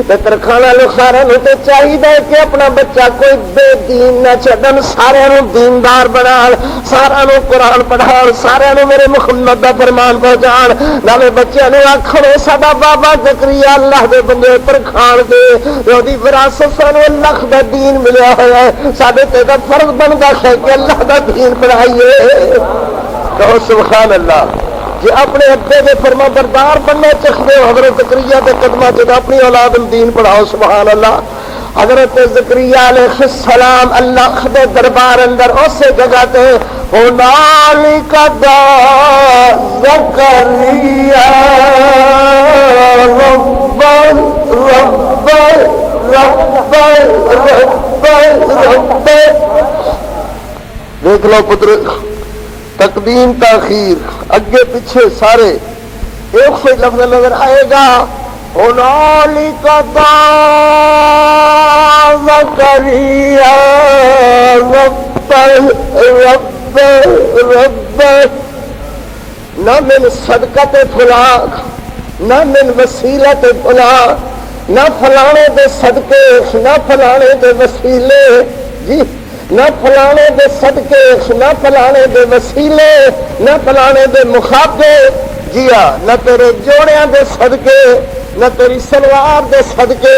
ترخانہ لخارا نو تے چاہیے کہ اپنا بچہ کوئی بے دین نہ چھڈن سارے نو دیندار بنان سارا نو قرآن پڑھان سارے نو میرے محمد دا فرمان پہنچان نالے بچے نو آکھن ساڈا بابا زکریا اللہ دے بندے ترخان دے اودی وراثت سانو اللہ دا دین ملیا ہوا ہے ساڈے تے دا فرض بندا ہے کہ اللہ دا دین پڑھائیے کہو سبحان اللہ جی اپنے ابے دے فرما بردار بننا چاہتے ہو حضرت زکریا کے قدمہ سے اپنی اولاد دین پڑھاؤ سبحان اللہ حضرت زکریا علیہ السلام اللہ دے دربار اندر اسے جگہ تے ہنالک دعا زکریا رب رب رب رب دیکھ لو پتر تقدیم تاخیر اگے پیچھے سارے ایک سے لفظ نظر آئے گا ہنالک دعا زکریا رب رب رب نہ من صدقت فلاں نہ من وسیلت فلاں نہ فلانے دے صدقے نہ فلانے دے وسیلے جی نہ فلانے دے صدقے نہ فلانے دے وسیلے نہ فلانے دے مخابے جیا نہ تیرے جوڑیاں دے صدقے نہ تیری سلوار دے صدقے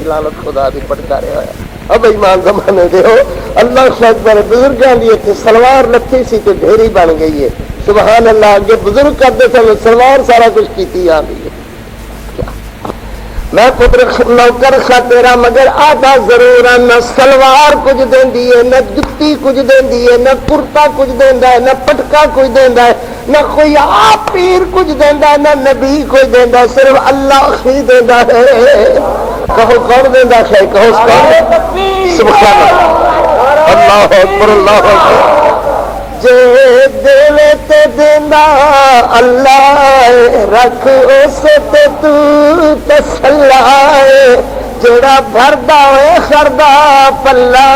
لعنت خدا دی پڑھتا رہا ہے اب ایمان زمانے دے ہو اللہ اکبر بزرگاں دی تے سلوار لتھی سی تے ڈھیری بن گئی ہے سبحان اللہ اگے بزرگ کرتے سن سلوار سارا کچھ کیتی آندی ہے میں پتر نوکر سا تیرا مگر آدھا ضرور ہے، نہ سلوار کچھ دیندی ہے، نہ جتی کچھ دیندی ہے، نہ کرتا کچھ دیندا ہے، نہ پٹکا کچھ دیندا ہے، نہ کوئی آپ پیر کچھ دیندا ہے، نہ نبی کوئی دیندا ہے، صرف اللہ ہی دیندا ہے۔ کہو کون دیندا ہے؟ کہو سبحان اللہ، اللہ اکبر، اللہ اکبر۔ جے دیوے تے دیندا اللہ رکھ اس تے تو تسلا جڑا بھردا ہوئے خردا پلا۔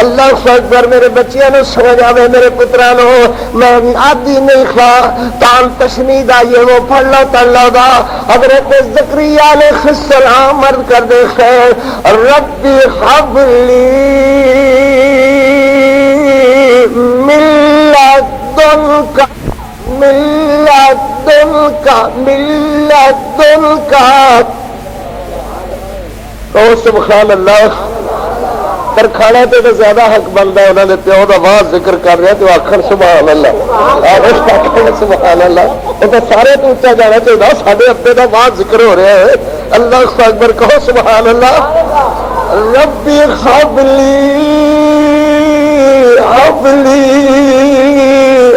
اللہ اکبر۔ میرے بچیاں نو سمجھ آوے، میرے پتراں نو میں عادی نہیں خوا تان تشنید آئیے وہ پڑھ لو تلو دا حضرت زکریا علیہ السلام عرض کر دے خیر رب حب لی من لدنک من لدنک من لدنک۔ او سبحان اللہ۔ ترکھانا تے تو زیادہ حق بنتا ہے، انہوں نے پیو کا واہ ذکر کر رہے تو آخر سبحان اللہ، سبحان اللہ۔ وہ تو سارے تو اچا جانا چاہیے، سارے ابے کا واہ ذکر ہو رہا ہے۔ اللہ اکبر، کہو سبحان اللہ۔ ربی حبلی حبلی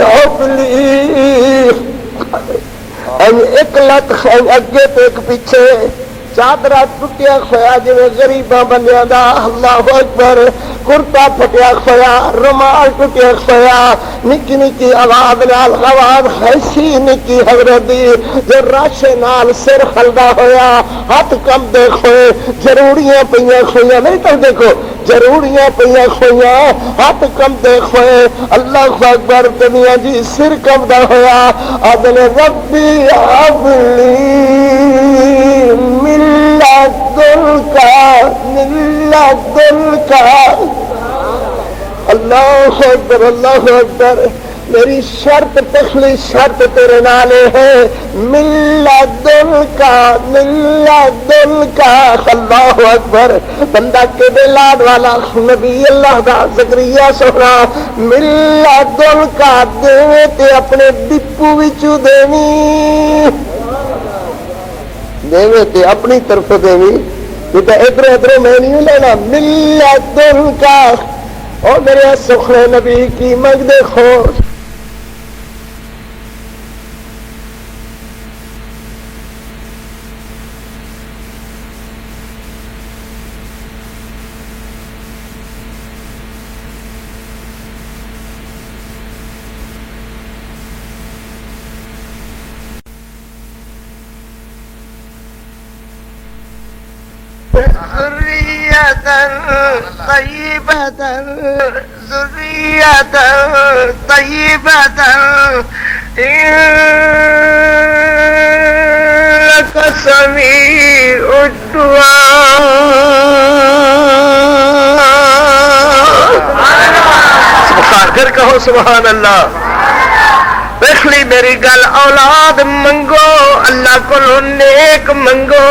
حبلی، ایک لت اگے تو ایک پیچھے، چادرا ٹوٹیا کھویا جی غریباں بندیاں دا۔ اللہ اکبر۔ کرتا پھٹیا کھویا، رومال ٹوٹیا کھویا، نکی نکی آواز نال آواز ایسی نکی حضرت دی جو راشے نال سر خلدا ہویا، ہاتھ کم دے کھوئے، ضروریاں پئیاں کھوئیاں، نہیں تو دیکھو ضروریاں پئیاں کھوئیاں، ہاتھ کم دے کھوئے۔ اللہ اکبر۔ دنیا جی سر کم دا ہویا، آدھنے ربی حبلی من لدنک من لدنک۔ اللہ اکبر، اللہ اکبر۔ میری شرط پچھلی شرط تیرے نالے ہے، من لدنک من لدنک۔ اللہ اکبر۔ بندہ کے لاد والا نبی اللہ دا زکریا سونا من لدنک دے تے اپنے ڈپو وچوں دینی، دے تے اپنی طرف دینی، ادھر ادھر میں نہیں لینا۔ من لدنک۔ اور میرے سخرے نبی کی منگ دیکھو، طیبة ذریة طیبة إنك سمیع الدعاء۔ پھر کہو سبحان اللہ۔ پچھلی میری گل اولاد منگو، اللہ کو نیک منگو۔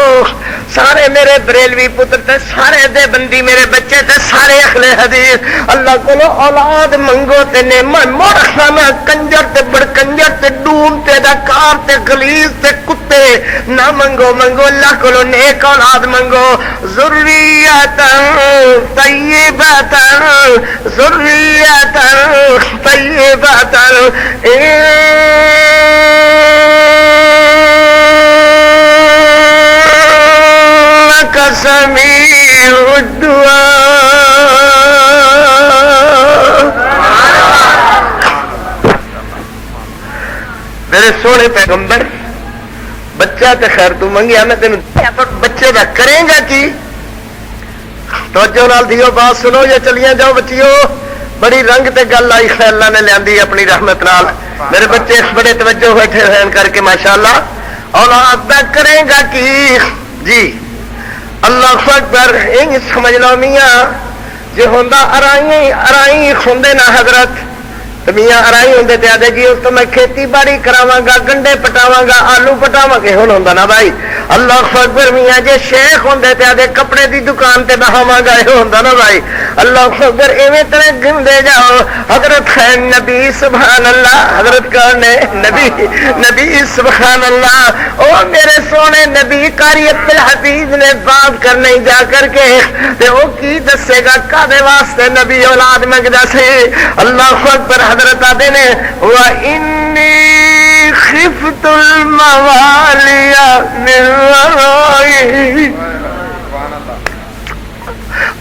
سارے میرے بریلوی پتر تے سارے دے بندی میرے بچے تے سارے اہل حدیث اللہ کو اولاد منگو تے نعمت مڑ خانہ کنجر تے بڑکنجر تے ڈوم تے دکار تے غلیظ تے کتے نہ منگو، منگو اللہ کو نیک اولاد منگو۔ ذریۃ طیبۃ ذریۃ طیبۃ سمیع الدعاء۔ میرے سونے پیغمبر بچہ تے خیر تو منگیا میں تینوں بچے دا کریں گا کی؟ توجہ نال دیو بات سنو یا چلیاں جاؤ بچیو، بڑی رنگ تے گل آئی خیر اللہ نے لیاندی اپنی رحمت نال۔ میرے بچے بڑے توجہ بیٹھے ہوئے کر کے ماشاءاللہ۔ اولاد دا کریں گا کی جی؟ اللہ اکبر۔ ان سمجھ لو میاں جی ہوں ارائی خوندے نہ حضرت میاں ارائی ہوں تے آدھے جی اس تو میں کھیتی باڑی کراواں گا، گنڈے پٹاواں گا، آلو پٹاواں گے، ہوں ہوندا نا بھائی۔ اللہ اکبر۔ میاں جی شیخ ہوں تے آدھے کپڑے دی دکان تے بہاواں گا، یہ ہوندا نا بھائی۔ اللہ اکبر ایویں طرح گندے جاؤ. حضرت ہے نبی سبحان اللہ. حضرت کون ہے؟ نبی سبحان اللہ. او میرے سونے نبی قاری عبدالحفیظ نے بات کرنے جا کر کے تے او کی دسے گا کادے واسطے نبی اولاد منگدا سی. اللہ اکبر. حضرت آدھے نے وَإِنِّي خِفْتُ الْمَوَالِيَ مِنْ وَرَائِي.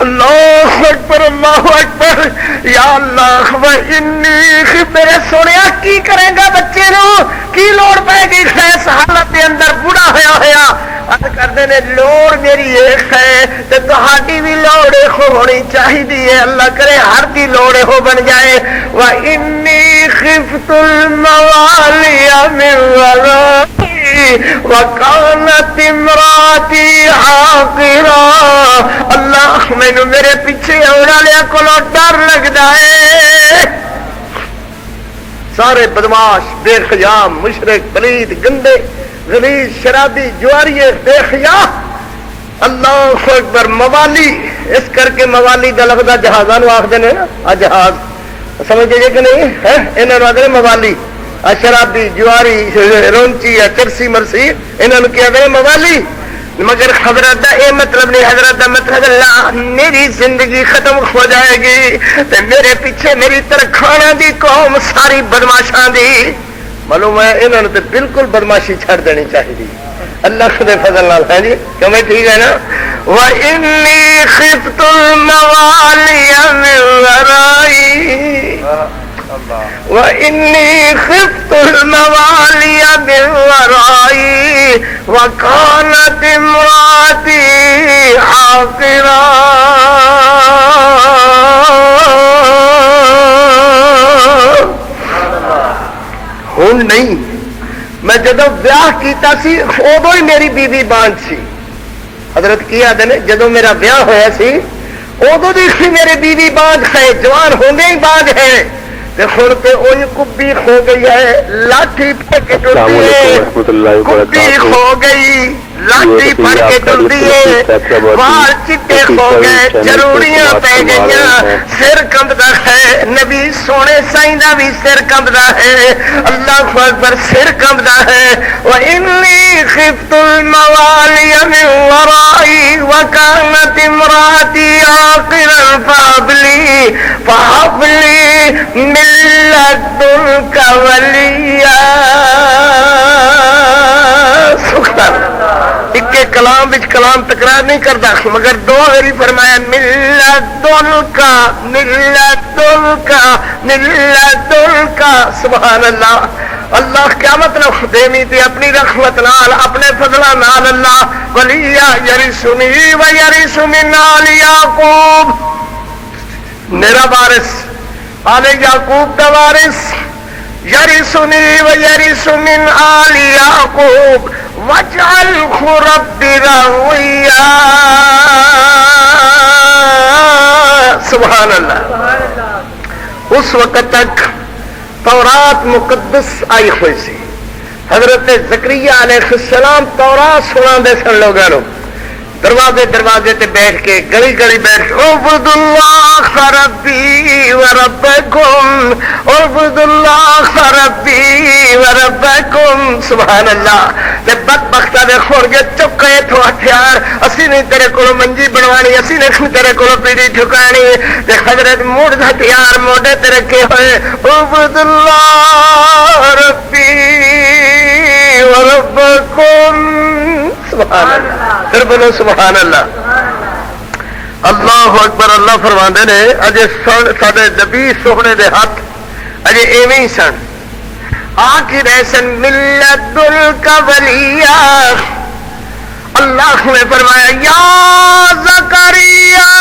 اللہ اکبر اللہ اکبر. یا اللہ وَإِنِّي میرے سونیا کی کرے گا بچے نو کی لوڑ پائے گی خیس حالت کے اندر بوڑھا ہوا ارد کرتے نے لوڑ میری ایک ہے تو تہاڈی بھی لوڑ ہونی چاہیے. اللہ کرے ہر دی لوڑ ہو بن جائے. وَإِنِّي خِفْتُ الْمَوَالِيَ مِنْ وَرَائِي وَكَانَتِ امْرَأَتِي عَاقِرًا. اللہ مینوں میرے پیچھے آنے والے کو ڈر لگتا ہے. سارے بدماش بے حیا مشرک پلید گندے غلیظ شرابی جواریے بے حیا. اللہ اکبر. موالی اس کر کے موالی دا لفظ جہازاں نو آکھدے نے نا. جہاز سمجھے جی کہ نہیں ہے؟ انہاں نو آکھدے موالی. شرابی جواری رونچی یا چرسی مرسی انہاں نو کیا کہتے موالی. مگر حضرت دا اے مطلب نہیں. حضرت دا مطلب اللہ میری زندگی ختم ہو جائے گی تے میرے پیچھے میری ترکھانا دی قوم ساری بدماشاں دی. معلوم ہے انہوں نے بالکل بدماشی چھڑ دینی چاہیے. اللہ خدے فضل نال ہے جی کیوں ٹھیک ہے نا. وَإِنِّي خِفْتُ الْمَوَالِيَ مِنْ وَرَائِي وَإِنِّي خِفْتُ الْمَوَالِيَ مِنْ وَرَائِي وَكَانَتِ امْرَأَتِي عَاقِرًا. ہن نہیں میں جدو بیاہ کیتا سی ادو ہی میری بیوی باندھ سی. حضرت کی آدھے نے جدو میرا بیاہ ہویا سی ادو دی سی میری بیوی باندھ ہے. جوان ہونے ہی باندھ ہے ہوں تو وہی کبھی ہو گئی ہے. لاٹھی پڑ کے ٹرتی ہے کبھی ہو گئی. لاٹھی پڑ کے ٹرتی ہے. وال چٹے ہو گئے. چروڑیاں پی گئی. سر کمبدا ہے. نبی سونے سائیں دا بھی سر کمبدا ہے. اللہ اکبر. سر کمبدا ہے. وَإِنِّي خِفْتُ الْمَوَالِيَ مِنْ وَرَائِي وَكَانَتِ امْرَأَتِي عَاقِرًا فَهَبْ لِي مِن لَّدُنكَ وَلِيًّا. ایک کلام بچ کلام تکرار نہیں کرتا مگر دو باری فرمایا من لدنکا من لدنکا من لدنکا. سبحان اللہ. اللہ قیامت نہ دیمی تھی اپنی رحمت نال اپنے فضلہ نال. اللہ ولیہ یرثنی و یرث من آل یعقوب. میرا وارث آل یعقوب کا وارث. یرثنی و یرث من آل یعقوب وَاجْعَلْهُ رَبِّ رَضِيًّا. سبحان اللہ. اس وقت تک تورات مقدس آئی ہوئی سی. حضرت زکریا علیہ السلام تورات سنا دے سن لوگوں دروازے دروازے تے بیٹھ کے گلی گلی بیٹھ کے اعبدوا اللہ ربی وربکم اعبدوا اللہ ربی وربکم. سبحان اللہ. تے بدبختاں دے خور کے چکے تو ہتھیار اسی نہیں تیرے کولوں منجی بنوانی اسی نہیں تیرے کولوں پیڑھی ٹھکانی. تے حضرت موڑ ہتھیار موڈے تے رکھے ہوئے اعبدوا اللہ ربی وربکم. سبحان اللہ. پھر بولو سبحان اللہ. اللہ اکبر. اللہ فرماندے نے اجے ساڈے نبی سونے دے ہاتھ اجے ایویں ہی سن آ کے رہے سن ملت کا ولیہ. اللہ نے فرمایا یا زکریا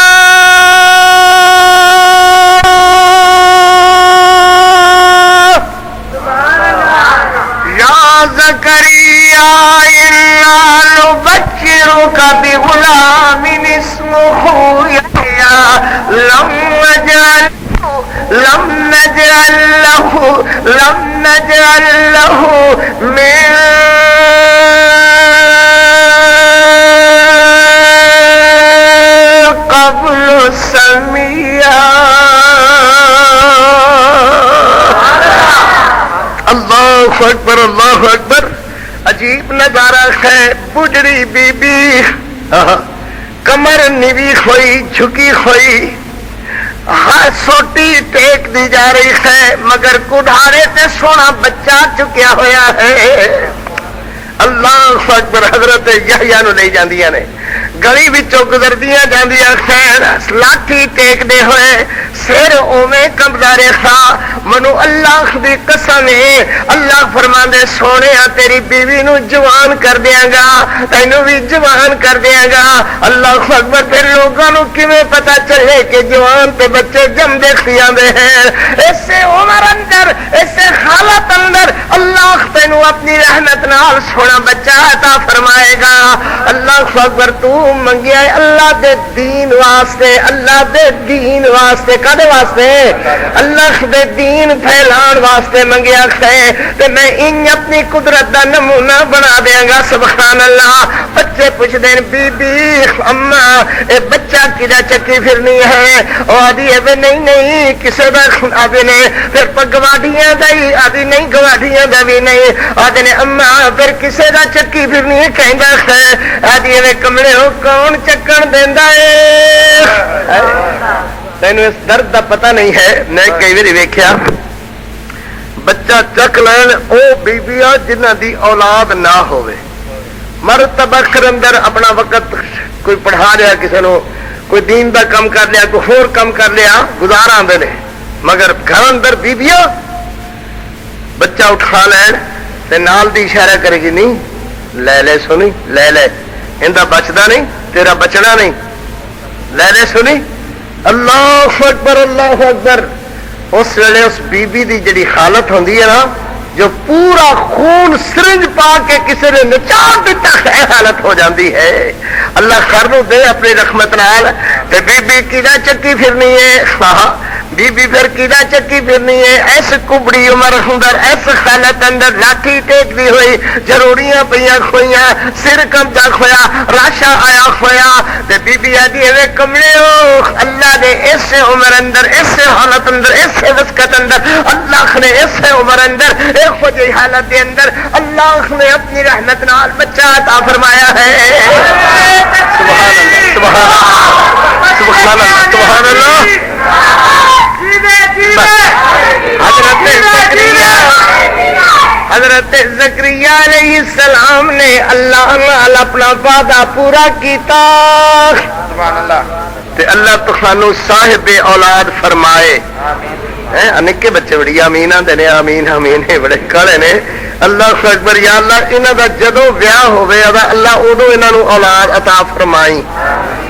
یا زکریا انا نبشرک بغلام اسمہ یحییٰ لم نجعل له من قبل سميا. اللہ اکبر اللہ اکبر. عجیب نظارہ ہے. بجڑی بی بی کمر نیوی ہوئی جھکی ہوئی ہاتھ سوٹی ٹیک دی جا رہی ہے مگر کڑھاڑے تے سونا بچہ چکیا ہوا ہے. اللہ اکبر. حضرت یحییٰ نو لے جاندیاں نے گلی وچوں گزردیاں جاندیاں خیر لاٹھی ٹیک دے ہوئے سر اوویں کمبدا رہا. منو اللہ دی قسم ہے اللہ فرماندے سونیا تیری بیوی نو جوان کر دیاں گا تینوں بھی جوان کر دیاں گا. اللہ اکبر. پھر لوگوں نو کیویں پتہ چلے کہ جوان تے بچے جم دے کھیاندے ہیں. اسے عمر اندر اسے حالت اندر اللہ تینوں اپنی رحمت نال سونا بچہ عطا فرمائے گا. اللہ اکبر. تو منگیا اللہ دے دین واسطے اللہ دے دین واسطے کدے واسطے اللہ دے دین پھیلان واسطے منگیا ہے تے میں ان اپنی قدرت دا نمونہ بنا دیاں گا. سبحان اللہ. بچے پوچھ دین بی بی اما اے بچہ کدا چکی پھرنی ہے او آدھی اے نہیں نہیں کسے دا آدھی نے پھر گواڈیاں دا ہی آدھی نہیں گواڈیاں دا بھی نہیں آدھی نے اما پھر کسے دا چکی پھرنی ہے کہندا ہے آدھی اے کمڑے ہو کون چکن دیندا اے. تینوں اس درد دا پتہ نہیں ہے. میں کئی بار ویکھیا بچہ چک لین او بیبیاں جنہاں دی اولاد نہ ہوئے مرتبہ اندر اپنا وقت کوئی پڑھا لیا کسی نو کوئی دین دا کم کر لیا کوئی ہور کم کر لیا گزارا آندے نے مگر گھر اندر بیبیاں بچہ اٹھا لین تے نال دی اشارہ کرے گی نہیں لے لے سنی لے لے اندا بچدا نہیں تیرا بچنا نہیں لے لے سنی. اللہ اکبر اللہ اکبر. اس ویلے اس بی بی دی جڑی حالت ہوندی ہے نا جو پورا خون سرنج پا کے کسی نے نچار دیتا ہے حالت ہو جاندی ہے. اللہ خیر نو دے اپنی رحمت نال. تے بی بی کیدا چکی پھرنی ہے بی بی پھر کیدا چکی پھرنی ہے ایس کبڑی عمر اندر ایس حالت اندر لاٹھی ٹیک دی ہوئی ضروریاں پیاں کھوئیاں سر کمجا کھویا راشا آیا کھویا تے بی بی آدھی ہے کمڑے ہو اللہ نے اس عمر اندر اس حالت اندر اس وسکت اندر اللہ نے اس عمر اندر ایک وجہ حالت دے اندر اللہ نے اپنی رحمت نال بچہ عطا فرمایا ہے. سبحان اللہ سبحان اللہ سبحان اللہ سبحان اللہ. حضرت زکریا علیہ السلام نے اللہ نال اپنا وعدہ پورا کیتا. سبحان اللہ. تے اللہ تخانو صاحب اولاد فرمائے. نکے بچے بڑی آمین آندے نے آمین آمین بڑے کالے نے. اللہ اکبر. یا اللہ انہاں دا جدوں ویاہ ہوے اللہ اودوں انہاں نو اولاد عطا فرمائی.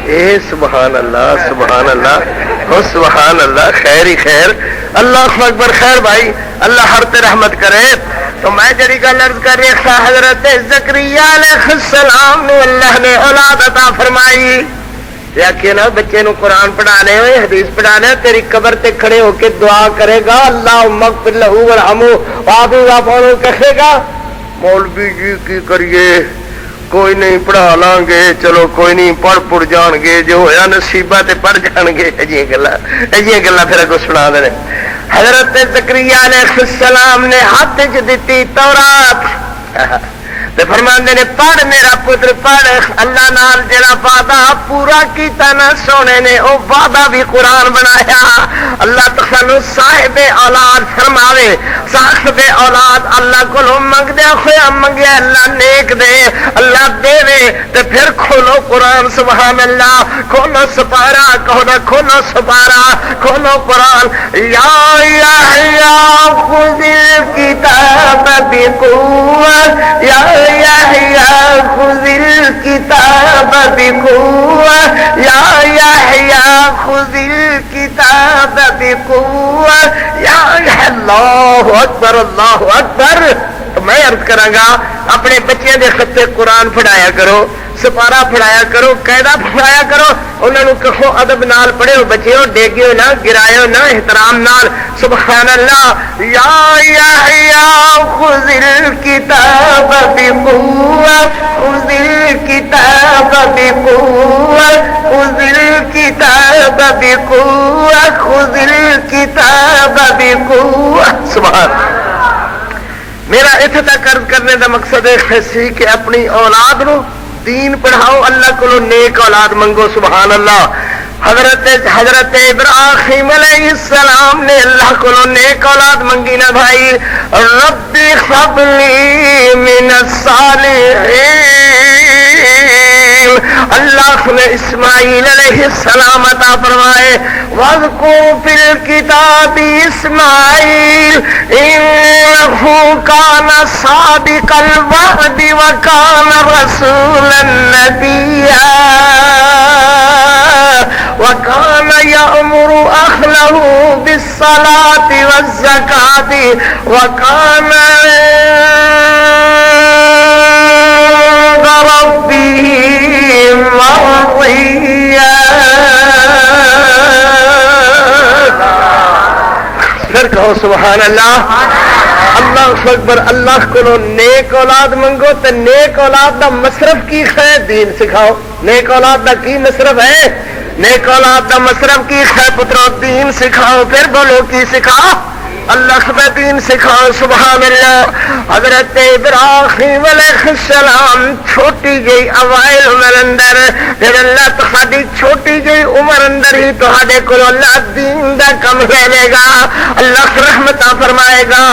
اے سبحان اللہ سبحان اللہ او سبحان اللہ. خیر ہی خیر. اللہ اکبر. خیر بھائی اللہ ہر تے رحمت کرے. تو میں جڑی گل عرض کر رہا تھا حضرت زکریا علیہ السلام نو اللہ نے اولاد عطا فرمائی. آخیا نا بچے نو قرآن پڑھانے ہوئے حدیث پڑھانے تیری قبر تے کھڑے ہو کے دعا کرے گا اللہ مغفر لہ ورحمہ وعافی وعفو کہے گا مولوی جی کی کریے کوئی نہیں پڑھا لیں گے چلو کوئی نہیں پڑھ جان گے جو ہوا نصیبہ تے پڑھ جان گے. یہ گلا پھر اگوں سنا دے. حضرت زکریا علیہ السلام نے ہاتھ چ دتی تورات تے فرماندے نے پڑھ میرا پتر پڑھ. اللہ نال جڑا وعدہ پورا کیتا نا سونے نے او وعدہ بھی قرآن بنایا. اللہ تعالی صاحب اولاد فرماوے صاحب اولاد اللہ کو منگدے ہویا منگیا اللہ نیک دے اللہ دے تے پھر کھولو قرآن. سبحان اللہ. کھولو سپارہ کھولو سپارہ کھولو قرآن. یا یحییٰ خذ الکتاب بقوة یا یحییٰ خذ الکتاب بقوة یا یحییٰ خذ الکتاب بقوة یا اللہ اکبر اللہ اکبر. میں عرض کراں گا اپنے بچیاں دے خطے قرآن پڑھایا کرو سپارہ پڑھایا کرو قاعدہ پڑھایا کرو انہاں نوں کہو ادب نال پڑھو بچیو ڈیگیو نہ گرایو نہ احترام نال. سبحان اللہ. یا یحییٰ خذ الکتاب بقوة خذ الکتاب بقوة خذ الکتاب بقوة خذ الکتاب بقوة. سبحان. میرا اتنے تک عرض کرنے کا مقصد یہ سی کہ اپنی اولاد نو دین پڑھاؤ، اللہ کو نیک اولاد منگو. سبحان اللہ. حضرت ابراہیم علیہ السلام نے اللہ کو نیک اولاد منگی نا بھائی. رب هب لی من الصالحین. اللہ نے اسماعیل علیہ السلام عطا فرمائے. واذکر فی الکتاب اسماعیل انہ کان صادق الوعد وکان رسولا نبیا وكان يأمر أهله بالصلاة والزكاة وكان عند ربه مرضيا. پھر کہو سبحان اللہ. اللہ اکبر. اللہ کو نیک اولاد منگو تو نیک اولاد دا مصرف کی ہے؟ دین سکھاؤ. نیک اولاد دا کی مصرف ہے؟ نیک اولاد دا مصرف کی ہے پترو؟ دین سکھاؤ. پھر بولو کی سکھاؤ؟ اللہ کا دین سکھاؤ. سبحان اللہ. حضرت ابراہیم علیہ السلام چھوٹی گئی اوائل عمر اندر، پھر اللہ تہاڈی چھوٹی گئی عمر اندر ہی تہاڈے کو اللہ دین دا کم لے لے گا. اللہ رحمت فرمائے گا.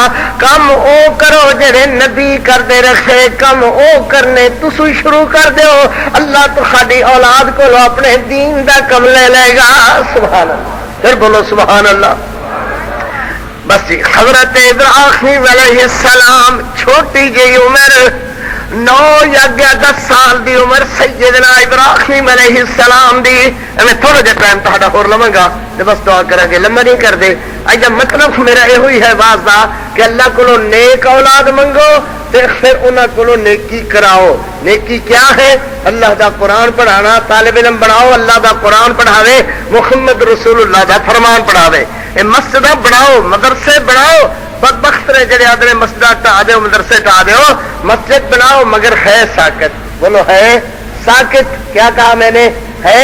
کم او کرو جڑے نبی کردے رکھے، کم او کرنے تسو شروع کر دیو. اللہ تہاڈی اولاد کو اپنے دین دا کم لے لے گا. سبحان اللہ. پھر بولو سبحان اللہ. بس جی. حضرت ابراہیم علیہ السلام چھوٹی جی عمر 9 یا 10 سال دی عمر سیدنا ابراہیم علیہ السلام دی. میں تھوڑا جا ٹائم تہاڈا ہور لواں گا تے بس دعا کریں گے، لمبا نہیں کر دے. اج مطلب میرا یہ ہوئی ہے واز دا کہ اللہ کو نیک اولاد منگو تے پھر انہاں کو نیکی کراؤ. نیکی کیا ہے؟ اللہ دا قرآن پڑھانا. طالب علم بناؤ، اللہ دا قرآن پڑھاوے، محمد رسول اللہ دا فرمان پڑھاوے. مسجد بناؤ، مدرسے بناؤ. بدبخت رہے جڑے آدھے مسجد ٹا دیو، مدرسے ٹا دیو. مسجد بناؤ مگر ہے ساکت. بولو ہے ساکت. کیا کہا میں نے؟ ہے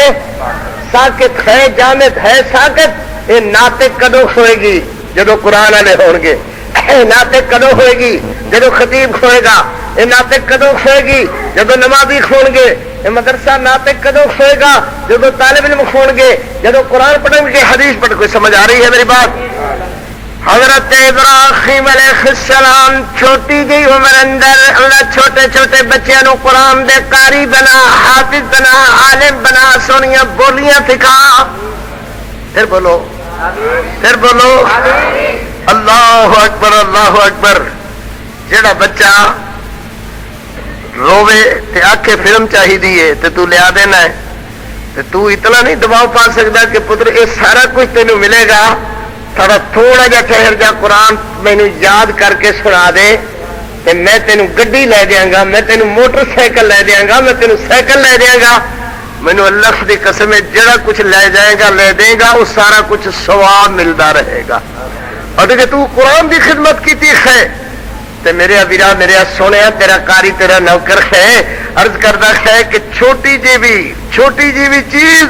ساکت، ہے جامد، ہے ساکت. یہ ناطق کدو ہوئے گی؟ جدو قرآن والے ہون گے. ناطق کدو ہوئے گی؟ جدو خطیب کھوئے گا. یہ ناطق کدو کھوئے گی؟ جدو نمازی کھون گے. یہ مدرسہ ناطق کدو کھوئے گا؟ جدو طالب علم کھون گے، جدو قرآن پڑھیں گے، حدیث پڑھ. کوئی سمجھ آ رہی ہے میری بات؟ حضرت ابراہیم علیہ السلام چھوٹی جی عمر اندر اللہ چھوٹے چھوٹے بچیاں نو قرآن دے قاری بنا، حافظ بنا، عالم بنا، سونیاں بولیاں سکھا. پھر بولو، پھر بولو اللہ اکبر، اللہ اکبر. جڑا بچہ روے تے آکھے فلم چاہیے تے تو لیا دینا ہے تے تو اتنا نہیں دباؤ پا سکتا کہ پتر یہ سارا کچھ تینوں ملے گا. تھوڑا جا ٹھہر جا، قرآن مینوں یاد کر کے سنا دے تے میں تینوں گڈی لے دیاں گا، میں تینوں موٹر سائیکل لے دیاں گا، میں تینوں سائیکل لے دیاں گا. مینوں اللہ دی قسم ہے جڑا کچھ لے جائے گا لے دے گا وہ سارا کچھ ثواب ملتا رہے گا. اور کہ تو قرآن دی خدمت کیتی ہے تے میرے ویرا، میرے سونے تیرا قاری تیرا نوکر ہے. عرض کردا ہے کہ چھوٹی جی بھی چیز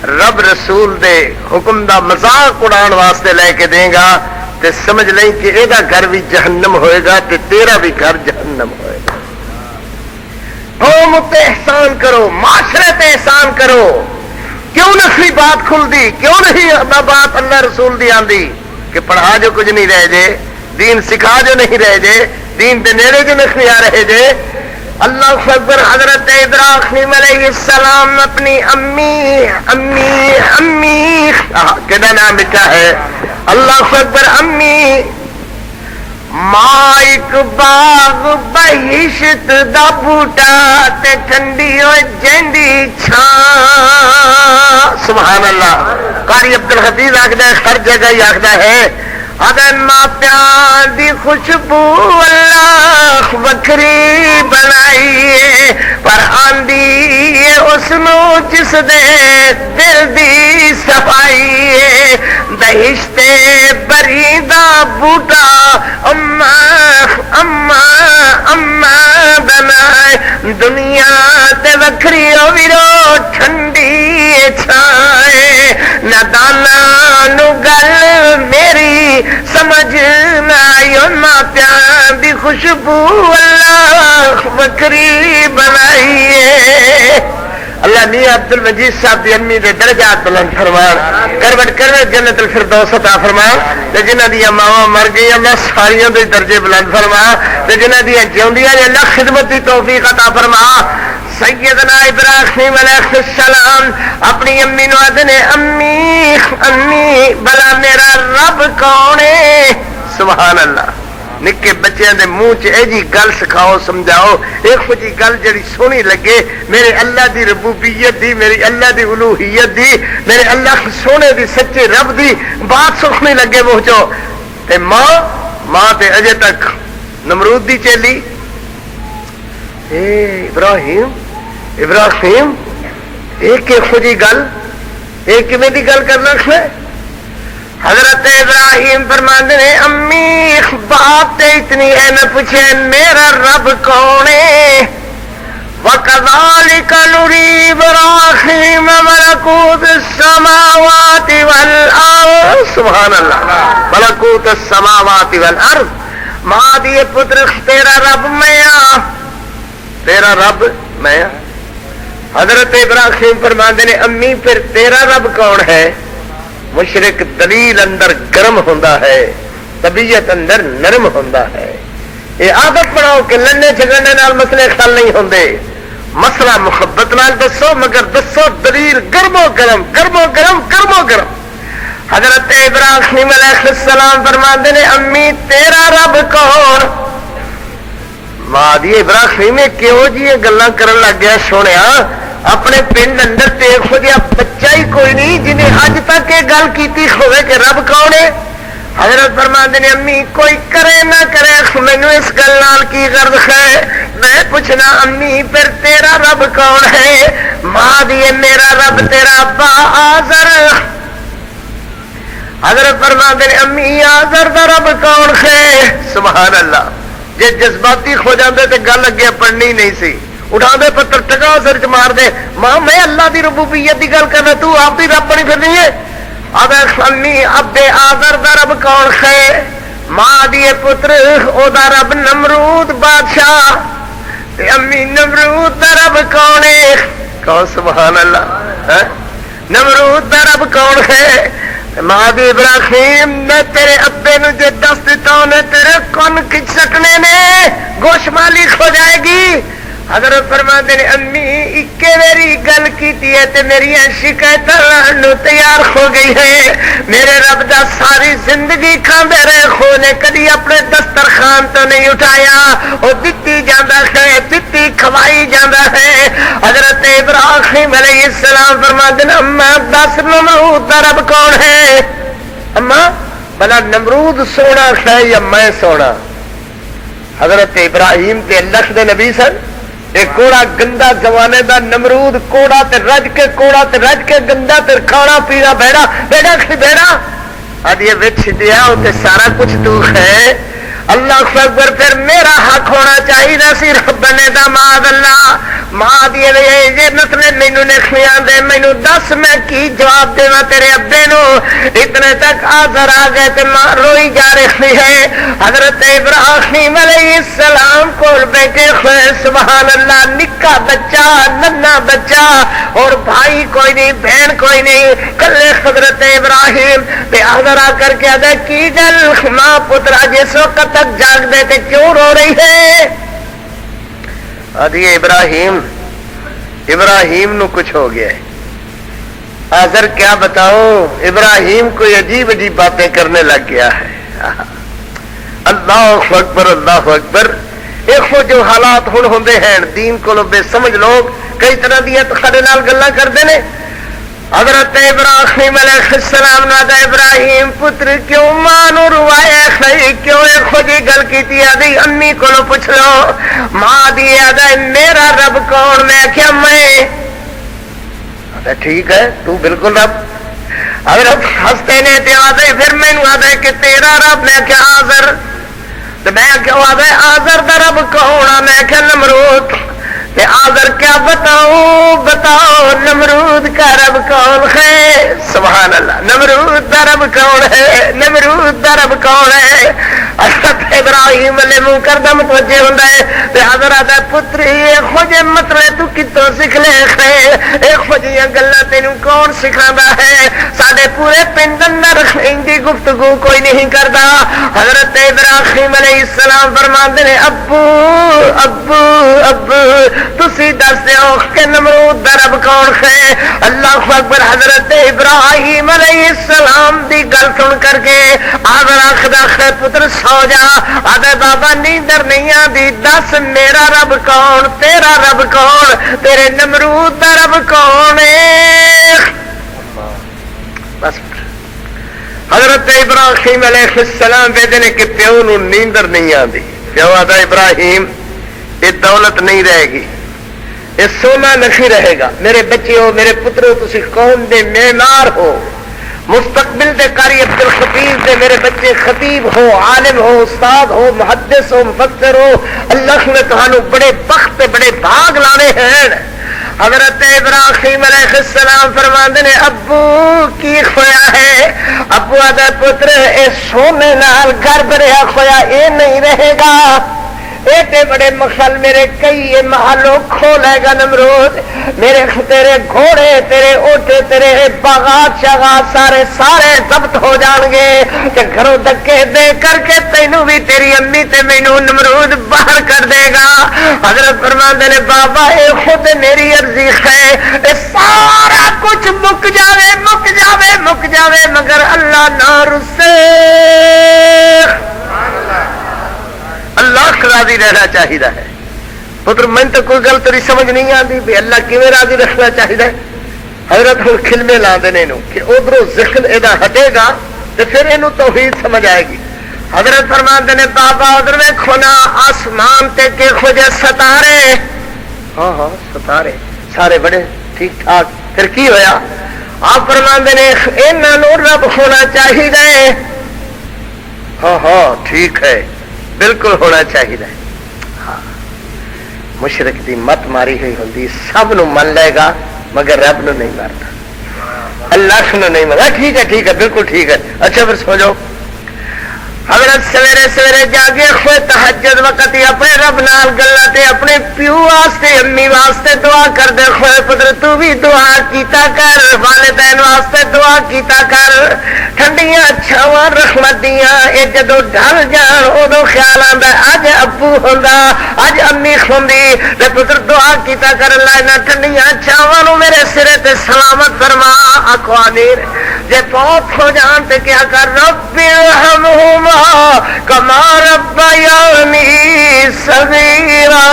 رب رسول دے حکم دا مذاق اڑان واسطے لے کے دے گا تے سمجھ لیں کہ یہ گھر بھی جہنم ہوئے گا تے تیرا بھی گھر جہنم ہوئے گا. قوم تے احسان کرو، معاشرے تے احسان کرو. کیوں نہیں بات کھل دی؟ کیوں نہیں بات اللہ رسول دی آندی کہ پڑھا جو کچھ نہیں رہ جے، دین سکھا جو نہیں رہ جے، دین دے نیڑے جو نہیں آ رہے جے. اللہ اکبر. حضرت ابراہیم علیہ السلام اپنی امی کہنا نام لکھا ہے. اللہ اکبر. امی ماں ایک باغ بہشت دا بوٹا تے ٹھنڈی ہو جیندی چھاں. سبحان اللہ. قاری عبد الحفیظ آخدا ہے، ہر جگہ ہی آخدا ہے اگر ماں پیار دی خوشبو اللہ وکری بنائیے پر آندی اس نو جس دے دل دی صفائیے. بہشتے بری دا بوٹا اما اما اما بنائے دنیا تے وکری ویرو ٹھنڈی چھائے. نہ دانا نو گل میری سمجھ نہ آئی. ماں پیار دی خوشبو خوشبو اللہ بکری بنائیے. اللہ میاں عبد المجید صاحب دی امی دے درجات بلند فرمان, کروٹ کروٹ جنت الفردوس عطا فرمان. تے جنہاں دی ماواں مر گئی اللہ ساریاں دے درجے بلند فرما. تے جنہاں دی جیوندیاں اللہ خدمت دی توفیق عطا فرما. سیدنا ابراہیم علیہ السلام اپنی امی نو آدھے امی امی بلا میرا رب کون ہے؟ سبحان اللہ. نکے بچیاں دے منہ چ اے جی گل سکھاؤ سمجھاؤ ایک جی گل جڑی سونی لگے میرے اللہ دی ربوبیت دی, میری اللہ دی الوہیت دی, میرے اللہ سونے دی سچے رب دی بات سخنی لگے پہنچو. تے ماں تے اجے تک نمرود دی چیلی اے ابراہیم ایک جی گل ایک کیویں دی گل کرنا ہے. حضرت ابراہیم فرماندے نے امی بات اتنی ہے نہ پوچھے میرا رب کون ہے. وَكَذَلِكَ نُرِي إِبْرَاهِيمَ مَلَكُوتَ السَّمَاوَاتِ وَالْأَرْضِ. سبحان اللہ. ملکوت السماوات والارض. ماں دیے پتر تیرا رب میں تیرا رب میں. حضرت ابراہیم فرماندے نے امی پھر تیرا رب کون ہے؟ مشرک دلیل اندر گرم ہوتا ہے, طبیعت اندر نرم ہوتا ہے. یہ عادت بناؤ کہ لڑنے جھگڑنے نال مسئلے حل نہیں ہوندے. مسئلہ محبت نال دسو مگر دسو دلیل گرمو گرم گرمو گرم گرمو گرم. حضرت ابراہیم علیہ السلام فرماندے نے امی تیرا رب کون؟ ماں دی ابراہیم کیوں جی گلاں کرن لگ گیا سونیا. اپنے پنڈ اندر تے ہو گیا بچہ ہی کوئی نہیں جنہیں اج تک یہ گل کیتی ہوئے کہ رب کون ہے. حضرت فرماندے نے امی کوئی کرے نہ کرے مینوں اس گل نال کی غرض ہے. میں پوچھنا امی پھر تیرا رب کون ہے؟ ماں دی میرا رب تیرا ابا آزر. حضرت فرماندے نے امی آزر دا رب کون ہے؟ سبحان اللہ. جے جذباتی ہو جاندے تے گل اگے پڑھنی نہیں سی. اٹھا دے پتر ٹکا سر چ مار دے. ماں میں اللہ دی ربوبیت دی گل کرنا تو آپ دی رب بنی پھرنی ہے. امی ابے آزر دا رب کون ہے؟ ماں دی پتر او دا رب نمرود بادشاہ. تے امی نمرود دا رب کون ہے؟ کون؟ سبحان اللہ. نمرود دا رب کون ہے؟ ماں دی ابراہیم نے تیرے ابے نو جے دس دیتا انہیں تیرے کون کھچ سکنے نے گوش مالک ہو جائے گی. حضرت فرماندے نے امی اکے میری گل کیتی ہے تے میری شکایتاں تیار ہو گئی ہے. میرے رب دا ساری زندگی کھاندے رہے خو نے کدی اپنے دسترخوان تو نہیں اٹھایا. وہ دتی جاندا ہے دتی کھوائی جاندا ہے. حضرت ابراہیم علیہ السلام فرماندے نے اما دس نمرود دا رب کون ہے؟ اما بلا نمرود سونا ہے یا میں سونا؟ حضرت ابراہیم تے اللہ دے نبی سن. ایک کوڑا گندا زمانے دا نمرود کوڑا تے رج کے گندا تے کھانا پینا بیڑا بیڑا کھڑی بیڑا آدھی وچ دیا تے سارا کچھ تو ہے. اللہ اکبر. پھر میرا حق ہونا چاہیے سی رب نے دا ماد اللہ ماں دی یہ نسل مینو نہیں آدھے مینو دس میں کی جواب دے تیرے ابے نو. اتنے تک آزر آ گئے تے ماں روئی جا رہی ہے. حضرت ابراہیم علیہ السلام کو بیٹھے ہوئے سبحان اللہ. نکا بچہ ننا بچہ اور بھائی کوئی نہیں بہن کوئی نہیں کلے حضرت ابراہیم تے آزر آ کر کے آدھے کی گل ماں پترا جس وقت تک جاگ دے تے کیوں رو رہی ہے؟ آدھی ابراہیم نو کچھ ہو گیا ہے. آزر کیا بتاؤں ابراہیم کوئی عجیب عجیب باتیں کرنے لگ گیا ہے. اللہ اکبر اللہ اکبر. ایک جو حالات ہن ہوندے ہیں دین کو بے سمجھ لوگ کئی طرح دیا تخڑے نال گلاں کردے نے. حضرت ابراہیم علیہ السلام نے آدھا ابراہیم پتر کیوں ماں نو روایا ہے کیوں ایک جی گل کی آدھی امی کو پوچھ لو. ماں دی آدھا میرا رب کون؟ میں کیا میں آدھا ٹھیک ہے تو بالکل رب. حضرت ہستے نے آدھے پھر مینو آدھے کہ تیرا رب. میں کیا آزر. تو میں کیا آدھے آزر دا رب کون؟ میں کیا نمرود. آزر کیا بتاؤ نمرود کا رب کون ہے؟ سبحان اللہ. نمرود دا رب کون ہے؟ نمرود دا رب کون ہے؟ حضرت ابراہیم والے منہ کردہ متوجہ ہوتا ہے حضرت پتری خوجے مطلب تو کتوں سکھ لے خیر خوجیاں گلاں تینوں کون سکھاتا ہے ساڈے پورے پنڈ اندر اندی گفتگو کوئی نہیں کرتا حضرت ابراہیم علیہ السلام فرماندے نے ابو ابو ابو تسی دس دیو کہ نمرود دا رب کون ہے اللہ اکبر حضرت ابراہیم علیہ السلام دی گل سن کر کے آدھر آخدا ہے پتر سو جا آدھے بابا نیندر نہیں آدھی دس میرا رب کون تیرا رب کون تیرے نمرود دا رب کون ہے بس حضرت ابراہیم علیہ السلام بیٹے نے کہ پیو نو نیندر نہیں آتی پیو آتا ابراہیم یہ دولت نہیں رہے گی یہ سونا نہیں رہے گا میرے بچے ہو میرے پترو تسی قوم دے معمار ہو مستقبل دے قاری عبد الخطیب دے میرے بچے خطیب ہو عالم ہو استاد ہو محدث ہو مفسر ہو اللہ نے تہانوں بڑے بخت بڑے بھاگ لانے ہیں حضرت ابراہیم علیہ السلام فرماندے نے ابو کی کھویا ہے ابو آدھا پتر اے سونے نال گھر بھریا کھویا اے نہیں رہے گا ایٹے بڑے مخل میرے کئی محلوں کھو لے گا نمرود میرے تیرے گھوڑے تیرے اوٹے تیرے باغات شاغات سارے سارے ضبط ہو جان گے کہ گھروں دکے دے کر کے تینوں بھی تیری امی تے مینوں نمرود باہر کر دے گا حضرت فرماندے نے بابا اے خود میری عرضی ہے اے سارا کچھ مک جاوے مک جاوے مک جاوے مگر اللہ نہ رسے اللہ راضی رہنا چاہیے ہے پتر میں تو کوئی گل تیری سمجھ نہیں آتی بھی اللہ کیویں راضی رکھنا چاہیے حضرت ہوں کھلمے لاندے نے کہ ادھر ذکر ادا ہٹے گا تو پھر یہ توحید سمجھ آئے گی حضرت فرماندے نے بابا ادھر ویکھو نا آسمان تے کے خوجے ستارے ہاں ہاں ستارے سارے بڑے ٹھیک ٹھاک پھر کی ہویا آپ فرماندے نے انہاں نوں رب ہونا چاہیے ہاں ہاں ٹھیک ہے بالکل ہونا چاہیے ہاں مشرک دی مت ماری ہوئی ہوندی سب نو من لے گا مگر رب نو نہیں مارتا اللہ نو نہیں مارتا ٹھیک ہے بالکل ٹھیک ہے اچھا پھر سو جاؤ حضرت سویرے سویرے جاگے خوئے تہجد وقت ہی اپنے رب نال گلا تے اپنے پیو واسطے امی واسطے دعا کر دے خوئے پتر تو بھی دعا کیتا کر والدین واسطے دعا کیتا کر ٹھنڈیاں چھاواں رحمت دیاں اے جدوں ڈل جان اودوں خیال آندا اج ابو ہوندا اج امی ہوندی تے پتر دعا کیتا کر اللہ انہاں ٹھنڈیاں چھاواں نو میرے سرے تے سلامت فرما آکھو آمین جے فوت ہو جان تے کیا کر رب ارحمہما کما ربیانی صغیرا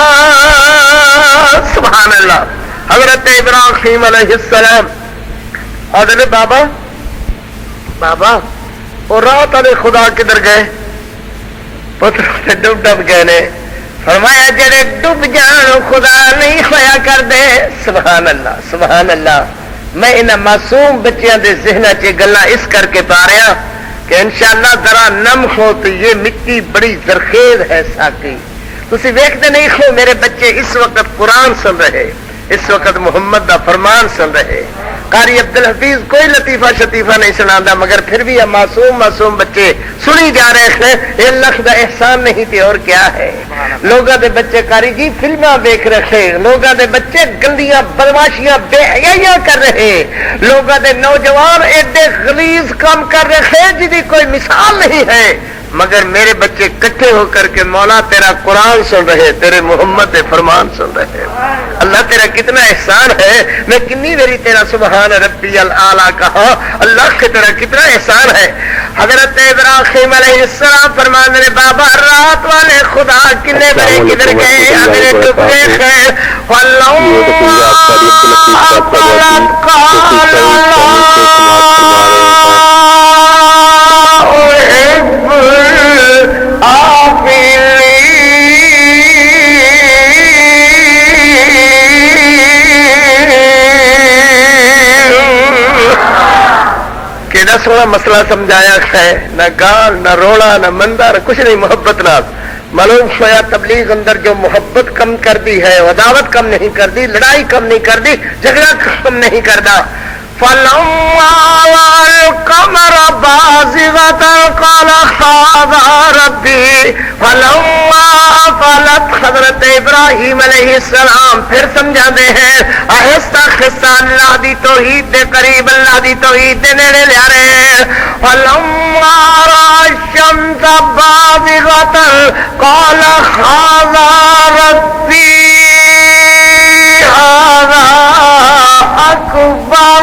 سبحان اللہ حضرت ابراہیم علیہ السلام حضرت بابا بابا اور رات والے خدا کدھر گئے پتر ڈب ڈب گئے نے فرمایا جڑے ڈب جان خدا نہیں ہویا کر دے سبحان اللہ سبحان اللہ میں انہاں معصوم بچیاں دے ذہن چ گلاں اس کر کے پا رہا کہ انشاءاللہ ذرا نم ہو تو یہ مٹی بڑی زرخیز ہے ساقی تسی ویکھتے نہیں ہو میرے بچے اس وقت قرآن سن رہے اس وقت محمد دا فرمان سن رہے قاری عبد الحفیظ کوئی لطیفہ شطیفہ نہیں سناتا مگر پھر بھی معصوم معصوم بچے سنی جا رہے ہیں یہ اللہ دا احسان نہیں تھی اور کیا ہے لوگوں دے بچے قاری جی فلماں دیکھ رہے لوگوں دے بچے گندیاں بدماشیاں بے حیائیاں کر رہے لوگوں دے نوجوان ایڈے غلیظ کام کر رہے جی کوئی مثال نہیں ہے مگر میرے بچے کٹھے ہو کر کے مولا تیرا قرآن سن رہے تیرے محمد دے فرمان سن رہے اللہ تیرا کتنا احسان ہے میں کنی میری تیرا سبحان ربی الاعلیٰ کہا اللہ کے تیرا کتنا احسان ہے حضرت ابراہیم علیہ السلام فرمان رہے بابا رات والے خدا کنے بڑے کدھر گئے میرے ٹکڑے ہیں کیڑا سونا مسئلہ سمجھایا ہے نہ گال نہ رونا نہ مندر کچھ نہیں محبت نال معلوم ہوا تبلیغ اندر جو محبت کم کر دی ہے عداوت کم نہیں کر دی لڑائی کم نہیں کر دی جھگڑا کم نہیں کرتا فَلَمَّا الْقَمَرَ بَازِغَةً قَالَ هَٰذَا رَبِّي فلما فلت حضرت ابراہیم علیہ السلام پھر سمجھا دے ہیں آہستہ آہستہ اللہ دی توحید دے قریب اللہ دی توحید دے نیڑے لیا رہے ہیں فلما را الشمس بازغۃ قال هذا ربی هذا اکبر.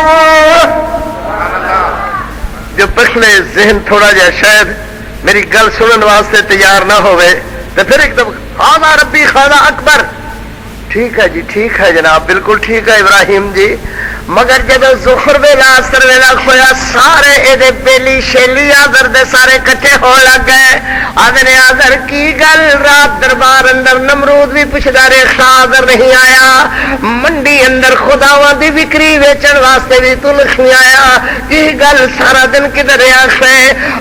جو پچھلے ذہن تھوڑا جا شاید میری گل سنن واسطے تیار نہ ہوئے تو پھر ایک دم خاضا ربی خاضا اکبر. ٹھیک ہے جی ٹھیک ہے جناب بالکل ٹھیک ہے ابراہیم جی. مگر جب ظہر ویلا اثر ویلا ہویا سارے اے بیلی شیلی آدر دے سارے کٹھے ہو لگ گئے. آدھے آدھر کی گل رات دربار اندر نمرود بھی پوچھدا رہے آدر نہیں آیا. منڈی اندر خداواں دی وکری ویچن واسطے بھی تو نہیں آیا. کی گل سارا دن کدھر آخے.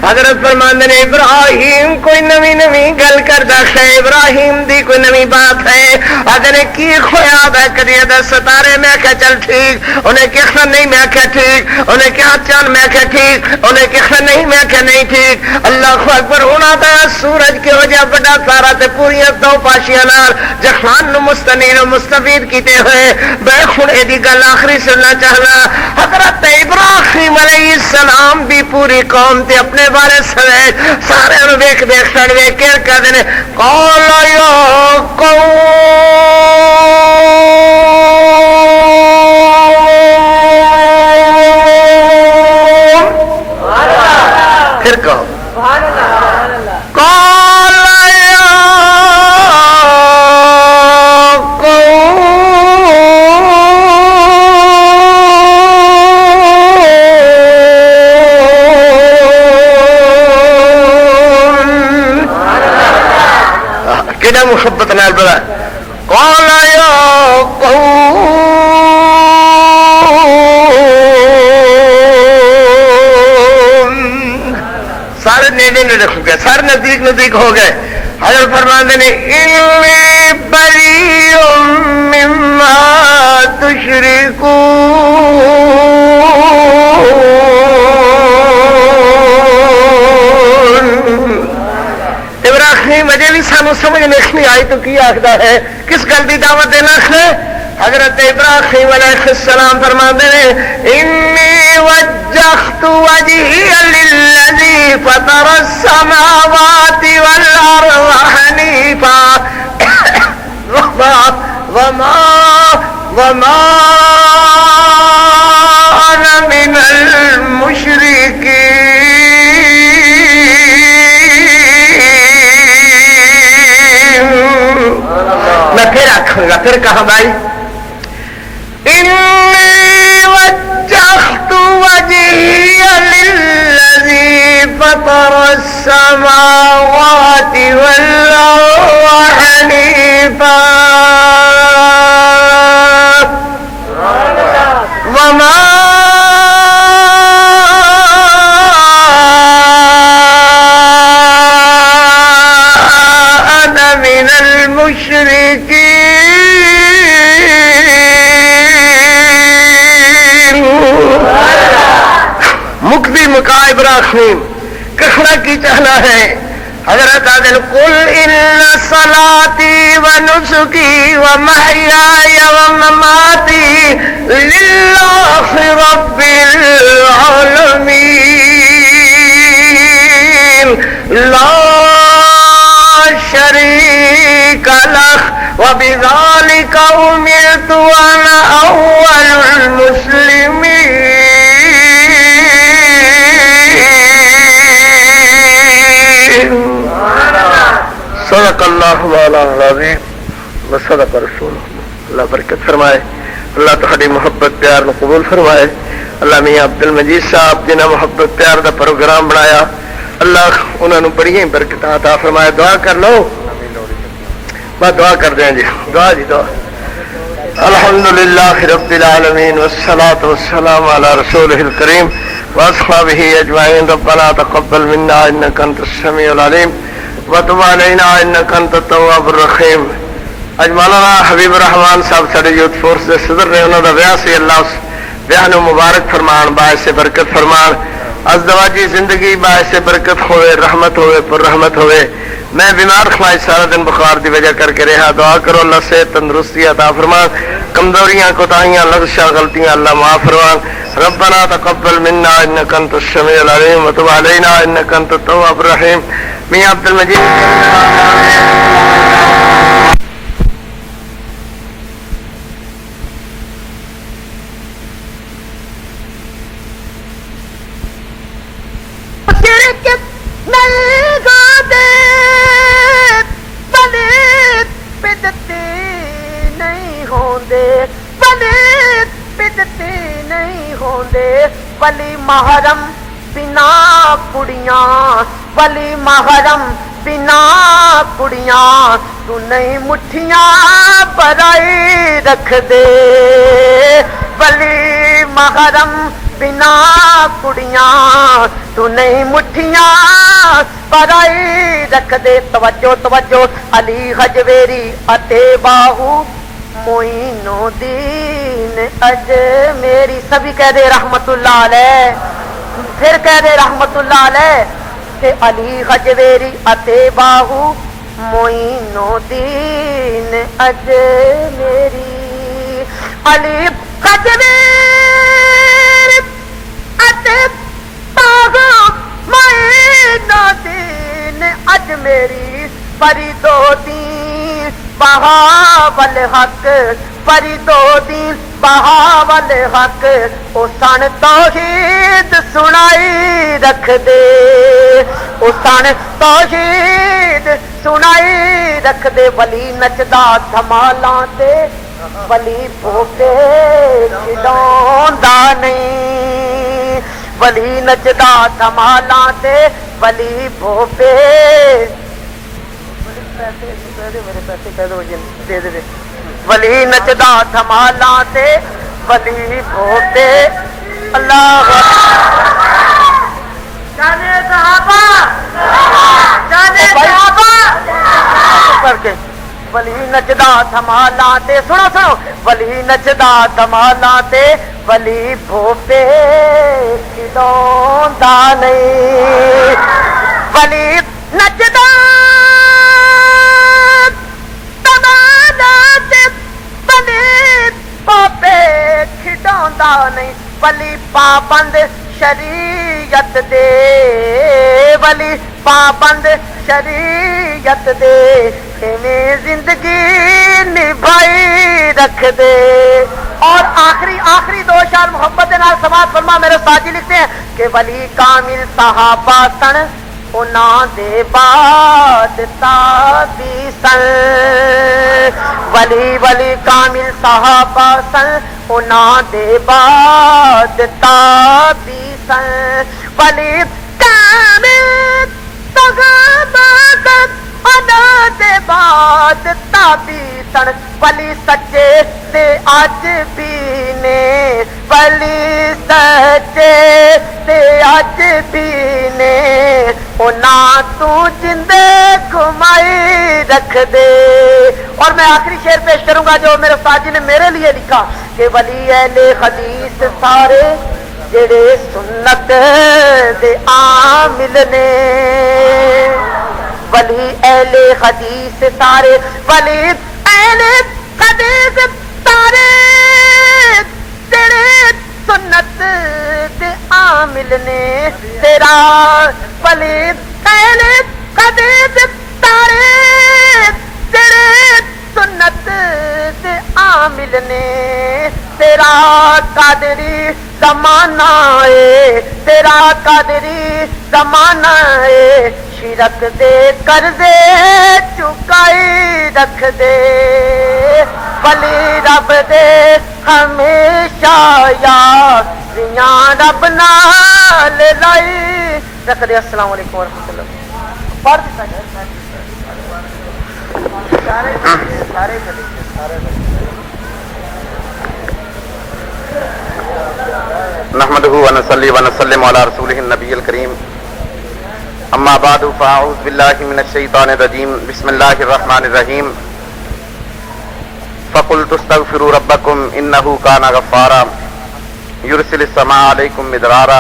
حضرت فرماندے نے ابراہیم کوئی نوی نوی گل کردا ہے ابراہیم دی کوئی نوی بات ہے. آدھے کی کھویا دا کدی دا ستارے میں کہ چل ٹھیک انہیں کہا نہیں میں کہا ٹھیک انہیں کہا چاند میں کہا ٹھیک انہیں کہا نہیں میں کہا نہیں ٹھیک. اللہ اکبر ہونا تھا سورج کی وجہ بڑا سارا تے پوری دو پاشیاں نال جہان نو مستنیر و مستفید کیتے ہوئے بے خون دی گل آخری سننا چاہنا. حضرت ابراہیم علیہ السلام بھی پوری قوم تے اپنے بارے سویج سارے نو ویکھ ویکھ سڑ ویکھ کے کہتے ہیں قال یا قوم پھر کہو قال یا قوم کیڑا محبت نال بڑا قال یا قوم سارے نیڑے نیڑے ہو گئے سارے نزدیک نزدیک ہو گئے. حضرت فرماندے نے انی بریء مما تشرکون. ابراہیم اجے بھی سانو سمجھ نہیں آئی تو کی آخدا ہے کس گل دی دعوت دینا ہے. حضرت ابراہیم علیہ السلام فرماندے نے انی وجہت وجہی للذی فطر السماوات والارض حنیفا وما انا من المشرکین. میں پھر آخوں گا پھر کہاں بھائی انی وجہت وجہی للذی فطر السماوات والارض حنیفا وما انا من المشرکین. مکتی مکا ابراہیم کہنا کی چاہنا ہے. حضرت عادل قل ان صلاتی و نسکی و محیای و مماتی للہ رب العالمین لا شریک لہ وبذالک امرت وانا اول المسلمین. صدق اللہ مولانا العظیم وصدق رسولہ. اللہ برکت فرمائے. اللہ تہاڈی محبت پیار نو قبول فرمائے. اللہ میاں عبد المجید صاحب جنہاں محبت پیار دا پروگرام بنایا اللہ انہاں نو بڑی برکتاں عطا فرمائے. دعا کر لو بس دعا کر دیں جی دعا جی دعا. الحمدللہ رب العالمین والصلاة والسلام علی رسولہ الکریم واصحابہ اجمعین. ربنا تقبل منا انک انت السمیع العلیم وتب علینا انک انت التواب الرحیم. اج مولانا حبیب الرحمان صاحب ساڈے یوتھ فورس دے صدر نے انہاں دا بیاہ سی. اللہ اس بیاہ نو مبارک فرمان باعث برکت فرمان. ازدواجی زندگی باعث برکت ہوئے رحمت ہوئے پر رحمت ہوئے. میں بیمار خلائی سارا دن بخار دی وجہ کر کے رہا، دعا کرو اللہ سے تندرستی عطا فرمان، کمزوریاں کوتاہیاں لغزشاں غلطیاں اللہ معاف فرمان۔ ربنا تقبل منا انك انت السميع العليم وتب علينا انك انت التواب الرحيم۔ میاں عبد المجید ولی محرم بنا کڑیاں، ولی محرم بنا کڑیاں، تو نہیں مٹھیاں برائی رکھ دے، ولی محرم بنا کڑیاں، تو نہیں مٹھیاں برائی رکھ دے۔ توجہ توجہ، علی حجویری اتے باہو معین الدین اجمیری، سبھی کہہ دے رحمت اللہ علیہ، پھر کہہ دے رحمت اللہ علیہ کہ علی حجویری اتے باہو معین الدین اجمیری، علی حجویری اتے باہو معین الدین اجمیری، فرید الدین بہاول حق، فرید الدین بہاول حق، او سن توحید سنائی رکھ دے، او سن توحید سنائی رکھ دے۔ ولی نچدا دھمالاں تے ولی بھوپے کھڈاوندا نہیں، ولی نچدا دھمالاں تے ولی بھوپے، میرے پیسے کہہ دو دے دے، ولی نچدا دھمالاں تے ولی بھوپے، اللہ جانے صحابہ، جانے صحابہ کر کے، ولی نچدا دھمالاں تے، سنو سنو، ولی نچدا دھمالاں تے ولی بھوپے کھڈاوندا نہیں، ولی نچدا نہیں، ولی پابند شریعت دے، ولی پابند شریعت دے، ایویں زندگی نبھائی رکھ دے۔ اور آخری دو اشعار محبت نال سماعت فرما، میرے ساجی لکھتے ہیں کہ ولی کامل صحابہ سن انہاں دے بعد تابی سن، ولی کامل صحابہ سن انہاں دے بعد تابی سن، ولی کامل صحابہ سن انہاں دے بعد تابی سن، ولی سچے تے اج بھی نے، ولی سچے تے اج بھی نے، انہاں تو جندے گھمائی رکھ دے۔ اور میں آخری شعر پیش کروں گا جو میرے استاد جی نے میرے لیے لکھا کہ ولی اہل حدیث سارے جڑے سنت دے عامل نے، ولی اہل حدیث سارے، ولی اہل حدیث سارے جڑے سنت دے عامل نے، تیرا ولی اہل حدیث سارے جڑے سنت دے عامل نے، تیرا قادری زمانہ ہے، تیرا قادری زمانہ ہے، شرک دے قرضے چکائی رکھ دے، ولی رب دے ہمیشہ یاریاں رب نال لائی رکھ دے۔ السلام علیکم ورحمۃ اللہ۔ نحمده ونصلي ونسلم على رسوله النبي الكريم، اما بعد فاعوذ بالله من الشيطان الرجيم، بسم الله الرحمن الرحيم، فقلت استغفروا ربكم انه كان غفارا يرسل السماء عليكم مدرارا